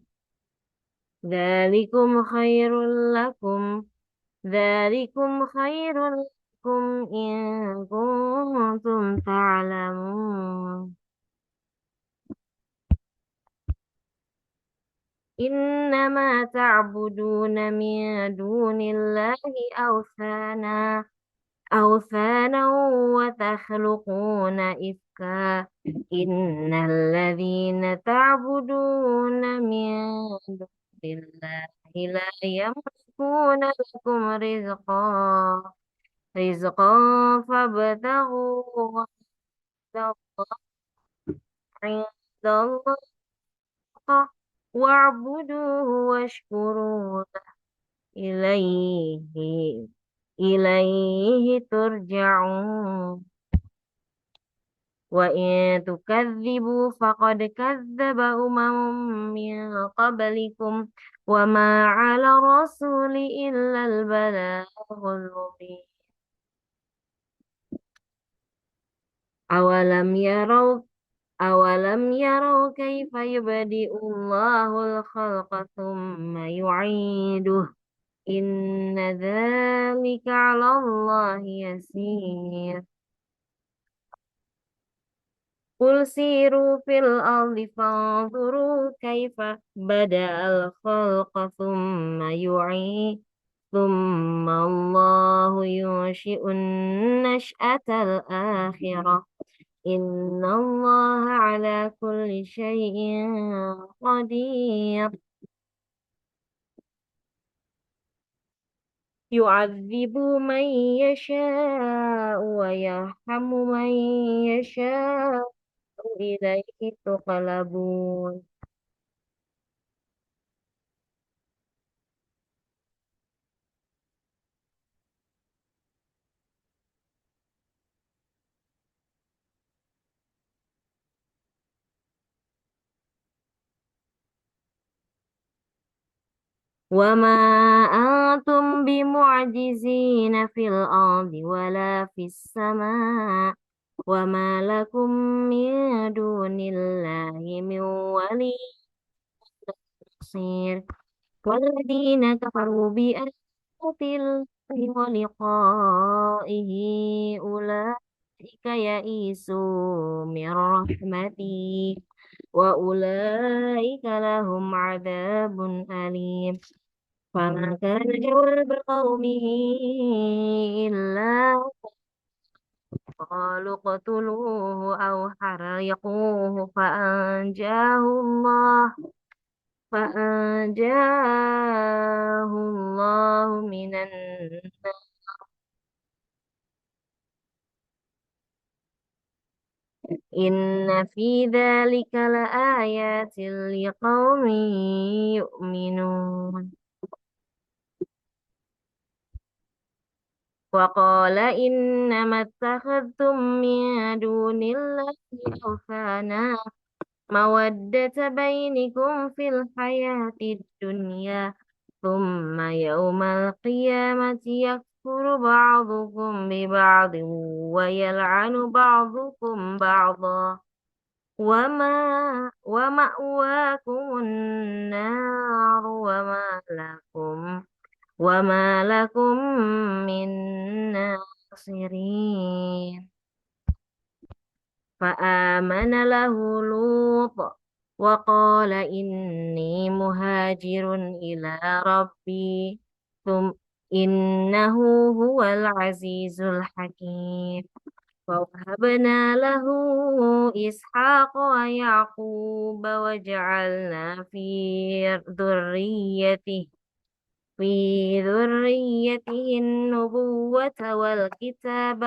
Speaker 1: ذلكم خير لكم ذلكم خير لكم إن كنتم تعلمون إنما تعبدون من دون الله أوثانا وتخلقون إفكا إن الذين تعبدون من دون الله لا يملكون لكم رزقا فابتغوا عند الله واعبدوه واشكروا له إليه ترجعون وإن تكذبوا فقد كذب من قبلكم وما على الرسول إلا البلاغ المبين أولم يروا كيف يبدئ الله الخلق ثم يعيده إن ذلك على الله يسير قل سيروا في الأرض فانظروا كيف بدأ الخلق ثم الله ينشئ النشأة الآخرة إن الله على كل شيء قدير يعذب من يشاء ويرحم من يشاء إليه تقلبون وما أنتم بمعجزين في الأرض ولا في السماء وما لكم من دون الله من ولي نصير والذين كفروا بآيات الله ولقائه أولئك يئسوا من رحمتي وأولئك لهم عذاب أليم فما كان جواب قومه إلا قالوا اقتلوه أو حرقوه فأنجاه الله من النار إن في ذلك لآيات لقوم يؤمنون وقال إنما اتخذتم من دون الله أوثانا مودة بينكم في الحياة الدنيا ثم يوم القيامة يكفر بعضكم ببعض ويلعن بعضكم بعضا ومأواكم النار وما لكم من ناصرين فآمن له لوط وقال إني مهاجر إلى ربي ثم إنه هو العزيز الحكيم ووهبنا له إسحاق ويعقوب وجعلنا في ذريته النبوة والكتاب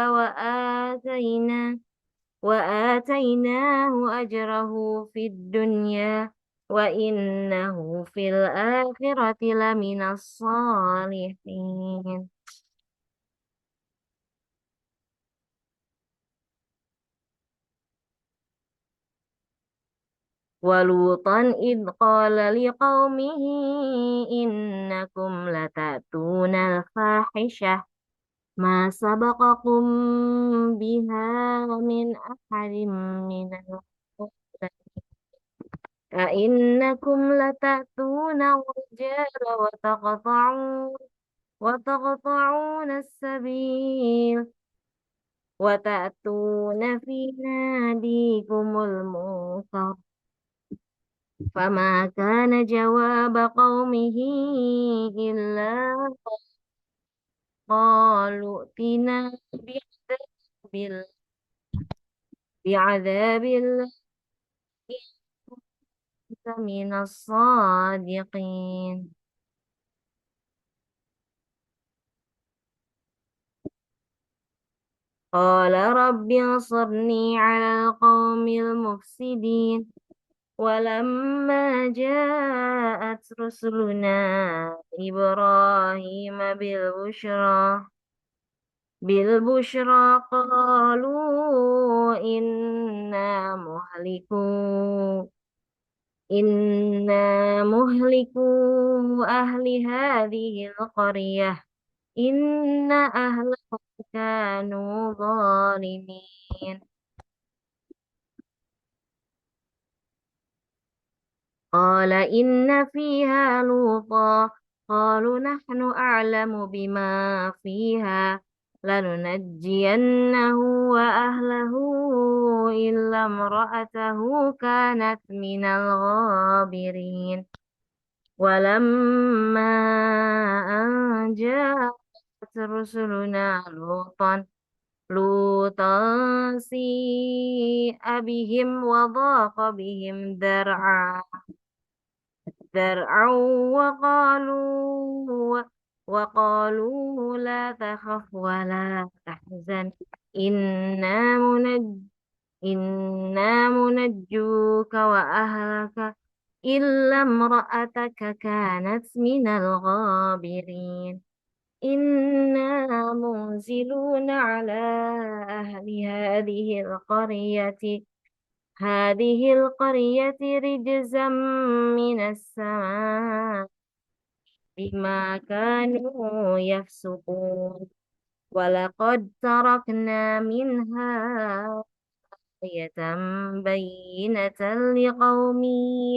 Speaker 1: وآتيناه أجره في الدنيا وإنه في الآخرة لمن الصالحين. ولوطا إذ قال لقومه إنكم لتأتون الفاحشة ما سبقكم بها من أحد من العالمين أئنكم لتأتون الرجال وتقطعون السبيل وتأتون في ناديكم المنكر فما كان جواب قومه إلا قالوا ائتنا بعذاب الله إن كنت من الصادقين. قال رب انصرني على القوم المفسدين ولما جاءت رسلنا إبراهيم بالبشرى قالوا إنا مهلكو أهل هذه القرية إن أهلها كانوا ظالمين. قال إن فيها لوطا قالوا نحن أعلم بما فيها لننجينه وأهله إلا امرأته كانت من الغابرين. ولما أن جاءت رسلنا لوطا سيء بهم وضاق بهم ذرعا وقالوا لا تخف ولا تحزن إنا منج إنا منجوك وأهلك إلا امرأتك كانت من الغابرين. إنا منزلون على أهل هذه القرية رجزا من السماء بما كانوا يفسقون ولقد تركنا منها آية بينة لقوم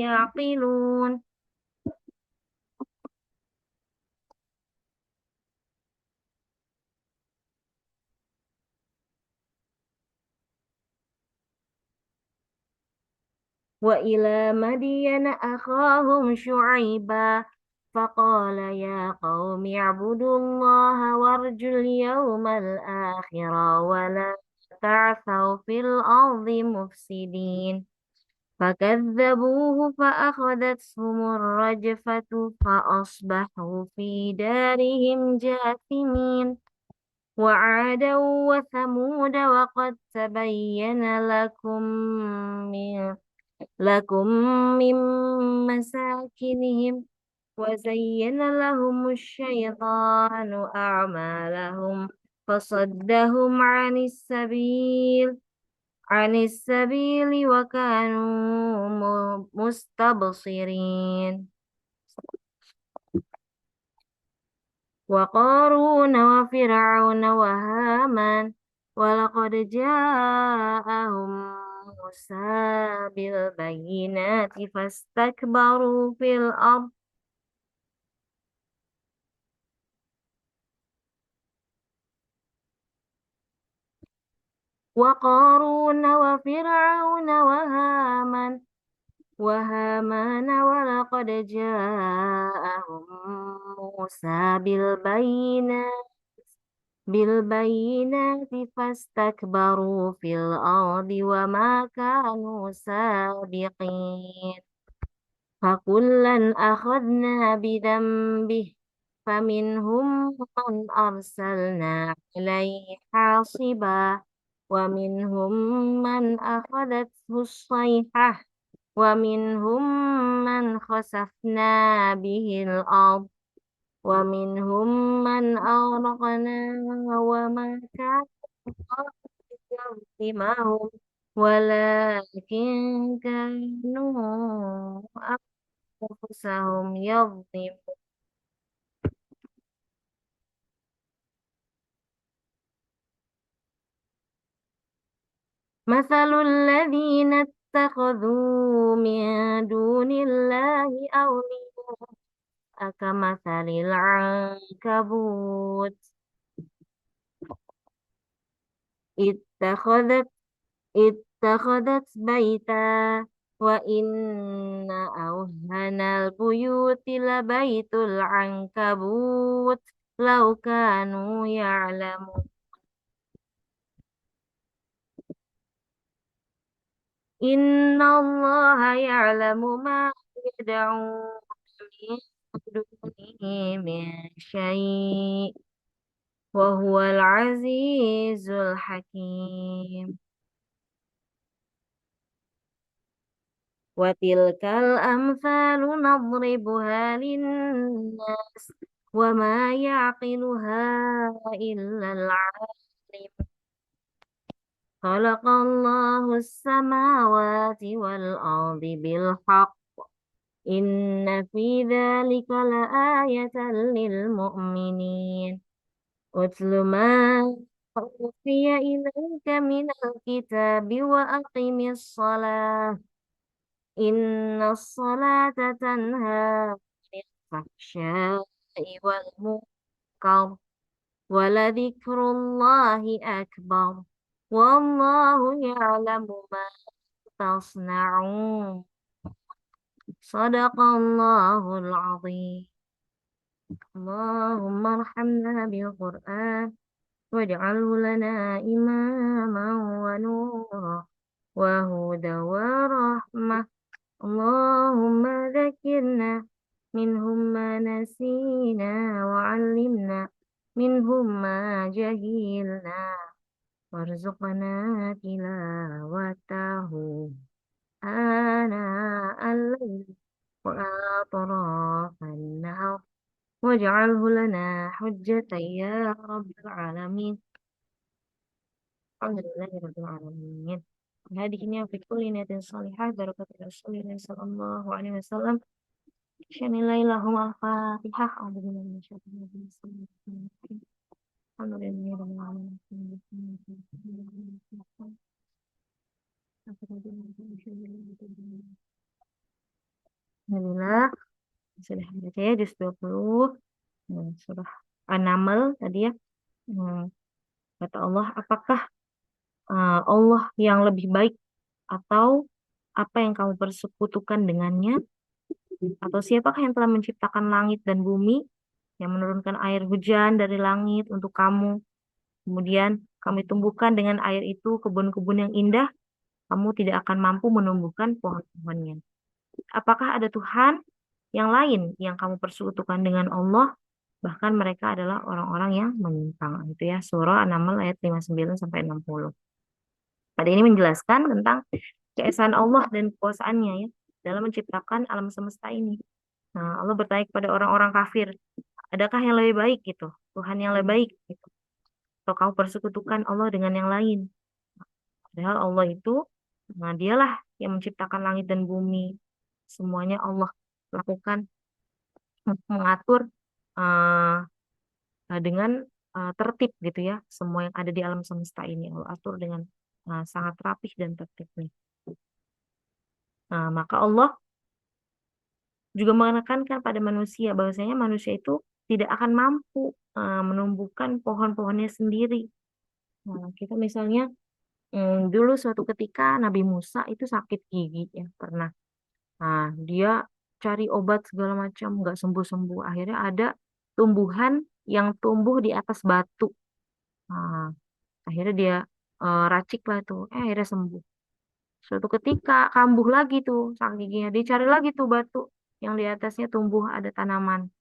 Speaker 1: يعقلون. وإلى مدين أخاهم شعيبا فقال يا قوم اعبدوا الله وارجوا اليوم الآخر ولا تعثوا في الأرض مفسدين. فكذبوه فأخذتهم الرجفة فأصبحوا في دارهم جاثمين. وعادا وثمود وقد تبين لكم من مساكنهم وزين لهم الشيطان أعمالهم فصدهم عن السبيل وكانوا مستبصرين. وقارون وفرعون وهامان ولقد جاءهم موسى بالبينات فاستكبروا في الأرض وقارون وفرعون وهامان ولقد جاءهم موسى بالبينات بالبينات فاستكبروا في الأرض وما كانوا سابقين فكلا أخذنا بذنبه فمنهم من أرسلنا عليه حاصبا ومنهم من أخذته الصيحة ومنهم من خسفنا به الأرض ومنهم من أغرقنا وما كان الله ليظلمهم ولكن كانوا أنفسهم يظلمون مثل الذين اتخذوا من دون الله أولياء كمثل العنكبوت اتخذت اتخذت بيتا وإن أوهن البيوت لبيت العنكبوت لو كانوا يعلمون إن الله يعلم ما يدعون من دونه من شيء وهو العزيز الحكيم وتلك الأمثال نضربها للناس وما يعقلها إلا العالم خلق الله السماوات والأرض بالحق إن في ذلك لآية للمؤمنين اتل ما أوحي إليك من الكتاب وأقم الصلاة إن الصلاة تنهى عن الفحشاء والمنكر ولذكر الله أكبر والله يعلم ما تصنعون صدق الله العظيم اللهم ارحمنا بالقرآن واجعله لنا إماما ونورا وهدى ورحمة اللهم ذكرنا منهم ما نسينا وعلمنا منهم ما جهلنا وارزقنا تلاوته آناء الليل وأطراف النهار واجعله لنا حجة يا رب العالمين الحمد لله رب العالمين هذه النعمة في كل نية صالحة بركة رسول الله صلى الله عليه وسلم بسم الله اللهم الفاتحة أعوذ بالله من الشيطان الرجيم بسم الله الرحمن الرحيم الحمد لله رب العالمين Alhamdulillah sudah baca ya juz 20 surah An-Naml tadi ya. Hmm, Kata Allah, apakah Allah yang lebih baik atau apa yang kamu persekutukan dengannya? Atau siapakah yang telah menciptakan langit dan bumi, yang menurunkan air hujan dari langit untuk kamu? Kemudian kami tumbuhkan dengan air itu kebun-kebun yang indah, kamu tidak akan mampu menumbuhkan pohon-pohonnya. Apakah ada Tuhan yang lain yang kamu persekutukan dengan Allah? Bahkan mereka adalah orang-orang yang menyimpang. Itu ya, surah An-Naml ayat 59 sampai 60. Pada ini menjelaskan tentang keesaan Allah dan kekuasaannya ya dalam menciptakan alam semesta ini. Nah, Allah bertanya kepada orang-orang kafir, adakah yang lebih baik gitu? Tuhan yang lebih baik gitu. Atau kau persekutukan Allah dengan yang lain? Padahal Allah itu, nah dialah yang menciptakan langit dan bumi. Semuanya Allah lakukan, mengatur dengan tertib gitu ya. Semua yang ada di alam semesta ini Allah atur dengan sangat rapih dan tertib nih. Nah, maka Allah juga menekankan pada manusia bahwasanya manusia itu tidak akan mampu menumbuhkan pohon-pohonnya sendiri. Nah, kita misalnya dulu suatu ketika Nabi Musa itu sakit gigi ya pernah. Nah, dia cari obat segala macam nggak sembuh-sembuh. Akhirnya ada tumbuhan yang tumbuh di atas batu. Nah, akhirnya dia racik lah tuh, akhirnya sembuh. Suatu ketika kambuh lagi tuh sang giginya, dicari lagi tuh batu yang di atasnya tumbuh ada tanaman.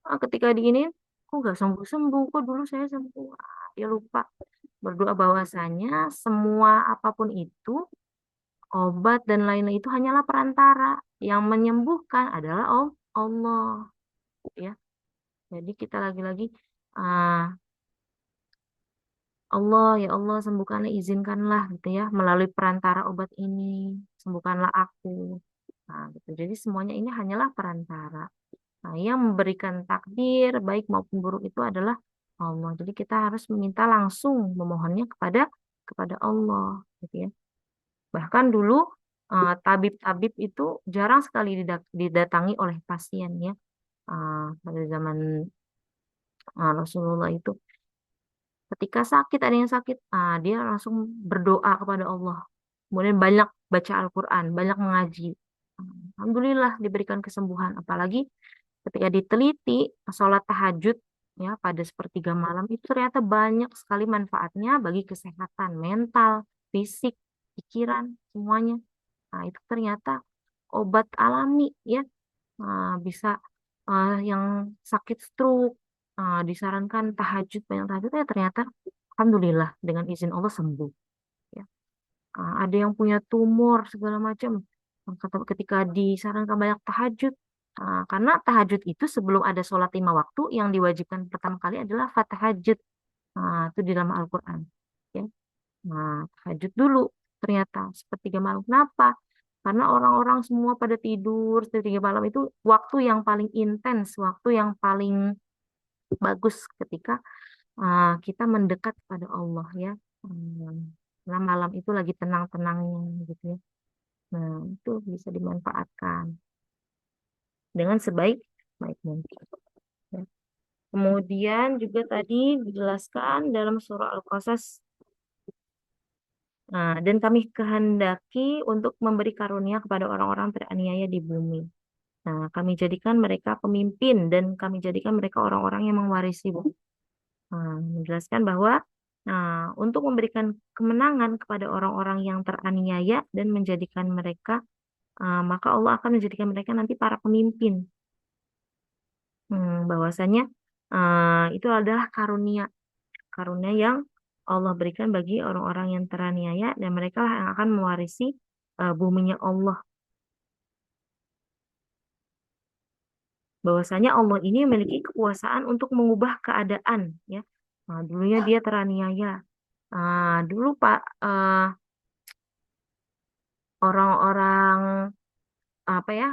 Speaker 1: Ketika diinin, kok nggak sembuh-sembuh, kok dulu saya sembuh. Dia lupa berdoa bahwasanya semua apapun itu, obat dan lain-lain itu hanyalah perantara. Yang menyembuhkan adalah Allah, ya. Jadi kita lagi-lagi ah, Allah, ya Allah, sembuhkanlah, izinkanlah gitu ya, melalui perantara obat ini, sembuhkanlah aku. Nah, gitu. Jadi semuanya ini hanyalah perantara. Nah, yang memberikan takdir baik maupun buruk itu adalah Allah. Jadi kita harus meminta langsung, memohonnya kepada Allah, gitu ya. Bahkan dulu tabib-tabib itu jarang sekali didatangi oleh pasien ya. Pada zaman Rasulullah itu ketika sakit, ada yang sakit, dia langsung berdoa kepada Allah. Kemudian banyak baca Al-Quran, banyak mengaji. Alhamdulillah diberikan kesembuhan. Apalagi ketika diteliti sholat tahajud ya pada sepertiga malam itu ternyata banyak sekali manfaatnya bagi kesehatan mental, fisik, pikiran, semuanya. Nah, itu ternyata obat alami ya. Bisa yang sakit stroke disarankan tahajud, banyak tahajud ya ternyata alhamdulillah dengan izin Allah sembuh ya. Ada yang punya tumor segala macam, ketika disarankan banyak tahajud. Karena tahajud itu sebelum ada sholat 5 waktu yang diwajibkan pertama kali adalah fatahajud. Itu di dalam Al-Quran ya. Tahajud dulu ternyata sepertiga malam. Kenapa? Karena orang-orang semua pada tidur, sepertiga malam itu waktu yang paling intens, waktu yang paling bagus ketika kita mendekat pada Allah ya. Karena malam itu lagi tenang-tenangnya gitu ya. Nah, itu bisa dimanfaatkan dengan sebaik-baik mungkin. Ya. Kemudian juga tadi dijelaskan dalam surah Al-Qasas. Dan kami kehendaki untuk memberi karunia kepada orang-orang teraniaya di bumi. Nah, kami jadikan mereka pemimpin dan kami jadikan mereka orang-orang yang mewarisi bumi. Menjelaskan bahwa untuk memberikan kemenangan kepada orang-orang yang teraniaya dan menjadikan mereka, maka Allah akan menjadikan mereka nanti para pemimpin. Bahwasanya itu adalah karunia, karunia yang Allah berikan bagi orang-orang yang teraniaya dan mereka lah yang akan mewarisi buminya Allah. Bahwasanya Allah ini memiliki kekuasaan untuk mengubah keadaan ya. Dulunya dia teraniaya. Dulu Pak orang-orang apa ya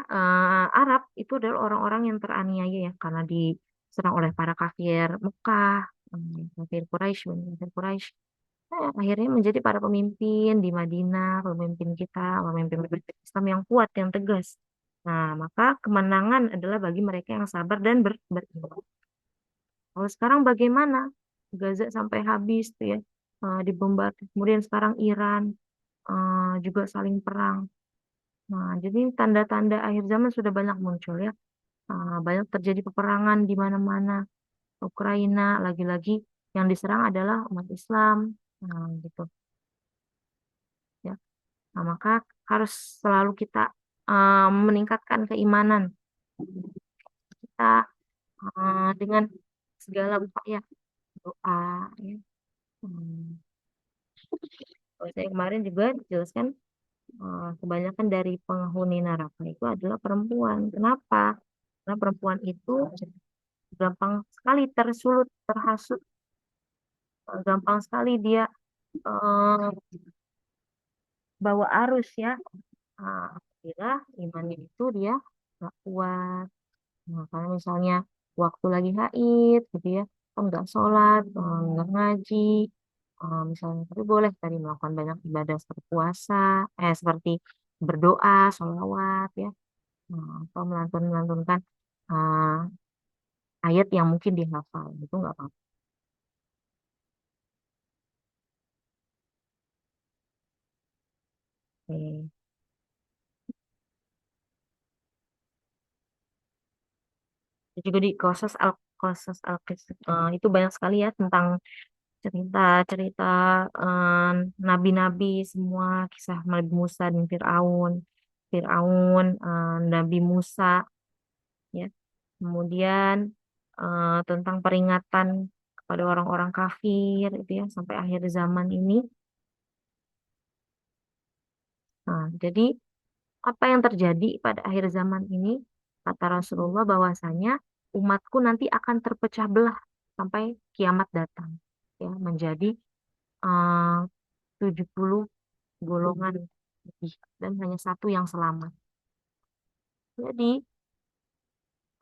Speaker 1: Arab itu adalah orang-orang yang teraniaya ya karena diserang oleh para kafir Mekah, kafir Quraisy, kafir Quraisy. Akhirnya menjadi para pemimpin di Madinah, pemimpin kita, pemimpin Islam yang kuat, yang tegas. Nah, maka kemenangan adalah bagi mereka yang sabar dan beriman. Kalau sekarang bagaimana? Gaza sampai habis tuh ya, dibombardir. Kemudian sekarang Iran juga saling perang. Nah, jadi tanda-tanda akhir zaman sudah banyak muncul ya. Banyak terjadi peperangan di mana-mana. Ukraina, lagi-lagi yang diserang adalah umat Islam. Gitu ya. Maka harus selalu kita meningkatkan keimanan kita dengan segala upaya doa ya. Hmm. Kalau saya kemarin juga dijelaskan kebanyakan dari penghuni neraka itu adalah perempuan. Kenapa? Karena perempuan itu gampang sekali tersulut, terhasut, gampang sekali dia eh, bawa arus ya. Apabila imannya itu dia nggak kuat. Nah, kalau misalnya waktu lagi haid gitu ya, oh, nggak sholat, nggak ngaji, misalnya, tapi boleh tadi melakukan banyak ibadah seperti puasa, seperti berdoa, sholawat ya, atau melantunkan uh, ayat yang mungkin dihafal, itu nggak apa-apa. Oke. Itu juga di Qasas al itu banyak sekali ya tentang cerita-cerita eh, nabi-nabi semua, kisah Nabi Musa dan Fir'aun, Nabi Musa, ya. Kemudian tentang peringatan kepada orang-orang kafir, itu ya, sampai akhir zaman ini. Nah, jadi apa yang terjadi pada akhir zaman ini? Kata Rasulullah bahwasanya umatku nanti akan terpecah belah sampai kiamat datang, ya, menjadi eh, 70 golongan lebih dan hanya satu yang selamat. Jadi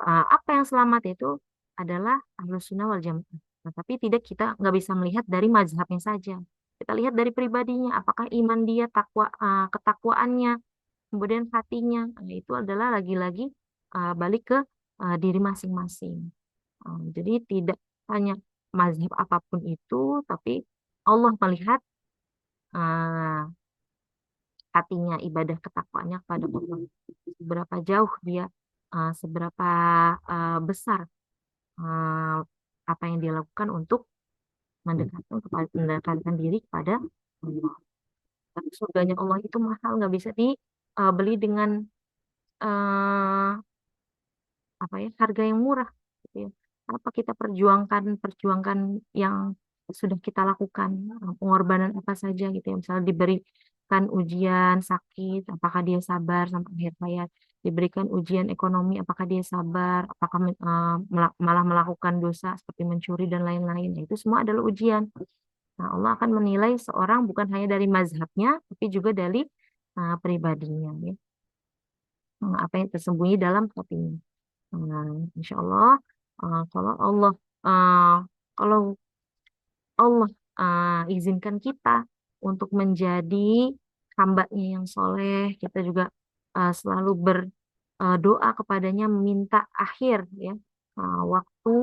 Speaker 1: apa yang selamat itu adalah Ahlus Sunnah wal Jamaah. Nah, tapi tidak, kita nggak bisa melihat dari mazhabnya saja. Kita lihat dari pribadinya, apakah iman dia, ketakwaannya, kemudian hatinya. Nah, itu adalah lagi-lagi balik ke diri masing-masing. Jadi tidak hanya mazhab apapun itu, tapi Allah melihat uh, hatinya, ibadah ketakwaannya kepada Allah. Seberapa jauh dia, seberapa besar uh, apa yang dia lakukan untuk mendekatkan diri kepada Allah. Tapi surganya Allah itu mahal, nggak bisa dibeli dengan uh, apa ya, harga yang murah, gitu ya. Apa kita perjuangkan perjuangkan yang sudah kita lakukan, pengorbanan apa saja gitu ya. Misalnya diberikan ujian sakit, apakah dia sabar sampai akhir hayat? Diberikan ujian ekonomi, apakah dia sabar? Apakah malah melakukan dosa seperti mencuri dan lain-lain? Nah, itu semua adalah ujian. Nah, Allah akan menilai seorang bukan hanya dari mazhabnya, tapi juga dari pribadinya, ya. Apa yang tersembunyi dalam hatinya. Nah, insya Allah, kalau uh, kalau Allah izinkan kita untuk menjadi hambanya yang soleh, kita juga selalu berdoa kepadanya, meminta akhir, ya, waktu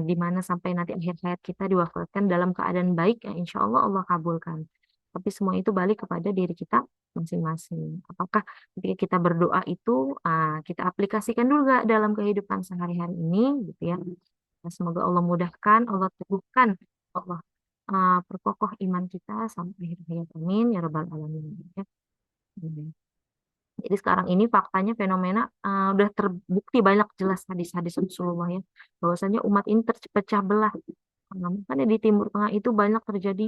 Speaker 1: di mana sampai nanti akhir hayat kita diwafatkan dalam keadaan baik, ya, insya Allah Allah kabulkan. Tapi semua itu balik kepada diri kita masing-masing. Apakah ketika kita berdoa itu kita aplikasikan dulu gak dalam kehidupan sehari-hari ini, gitu ya. Nah, semoga Allah mudahkan, Allah teguhkan, Allah perkokoh iman kita sampai akhir hayat. Amin ya rabbal alamin. Ya. Hmm. Jadi sekarang ini faktanya fenomena udah terbukti banyak jelas hadis-hadis Rasulullah, ya, bahwasanya umat ini terpecah belah. Nah, makanya di Timur Tengah itu banyak terjadi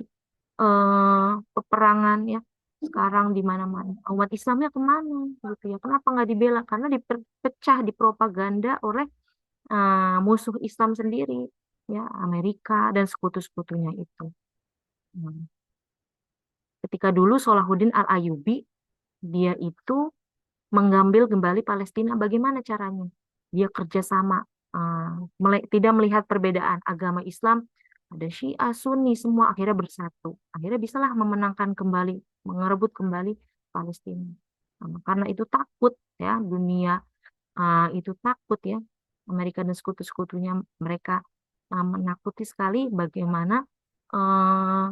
Speaker 1: peperangan, ya. Sekarang di mana-mana umat Islamnya kemana, gitu ya? Kenapa nggak dibela? Karena dipecah, dipropaganda oleh musuh Islam sendiri, ya, Amerika dan sekutu-sekutunya itu. Nah, ketika dulu Salahuddin Al-Ayyubi, dia itu mengambil kembali Palestina, bagaimana caranya? Dia kerjasama, tidak melihat perbedaan agama Islam, ada Syiah, Sunni, semua akhirnya bersatu. Akhirnya bisalah memenangkan kembali, mengerebut kembali Palestina. Nah, karena itu takut, ya, dunia itu takut, ya, Amerika dan sekutu-sekutunya mereka menakuti sekali bagaimana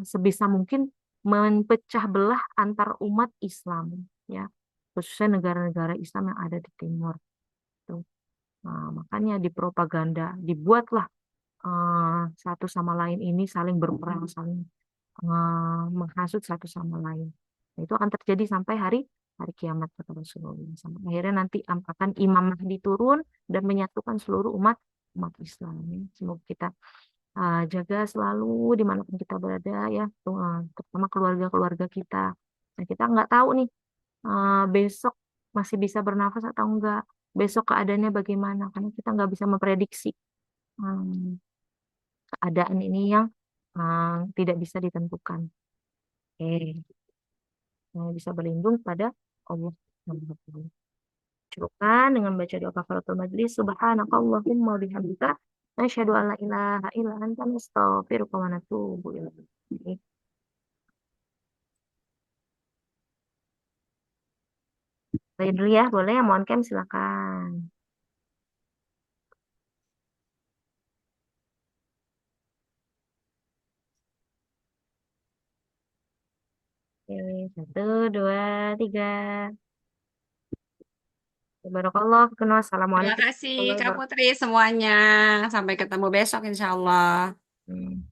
Speaker 1: sebisa mungkin memecah belah antar umat Islam, ya, khususnya negara-negara Islam yang ada di timur. Tuh. Nah, makanya dipropaganda, dibuatlah satu sama lain ini saling berperang, saling menghasut satu sama lain. Nah, itu akan terjadi sampai hari hari kiamat kata Rasulullah. Sampai akhirnya nanti akan Imam Mahdi turun dan menyatukan seluruh umat umat Islam, ya. Semoga kita jaga selalu dimanapun kita berada, ya, terutama keluarga-keluarga kita. Nah, kita nggak tahu nih besok masih bisa bernafas atau enggak, besok keadaannya bagaimana, karena kita nggak bisa memprediksi hmm, keadaan ini yang tidak bisa ditentukan. Oke, bisa berlindung pada Allah. Cukupkan dengan baca doa kafaratul majlis. Subhanakallahumma bihamdika. Asyhadu an la ilaha illa anta nastaghfiruka wa natubu ilaik. Saya dulu ya, boleh yang mau on cam silakan. Oke, satu, dua, tiga. Barakallah.
Speaker 3: Terima
Speaker 1: Assalamualaikum
Speaker 3: kasih
Speaker 1: warahmatullahi
Speaker 3: Kak
Speaker 1: wabarakatuh.
Speaker 3: Putri semuanya. Sampai ketemu besok insya Allah.
Speaker 1: Hmm.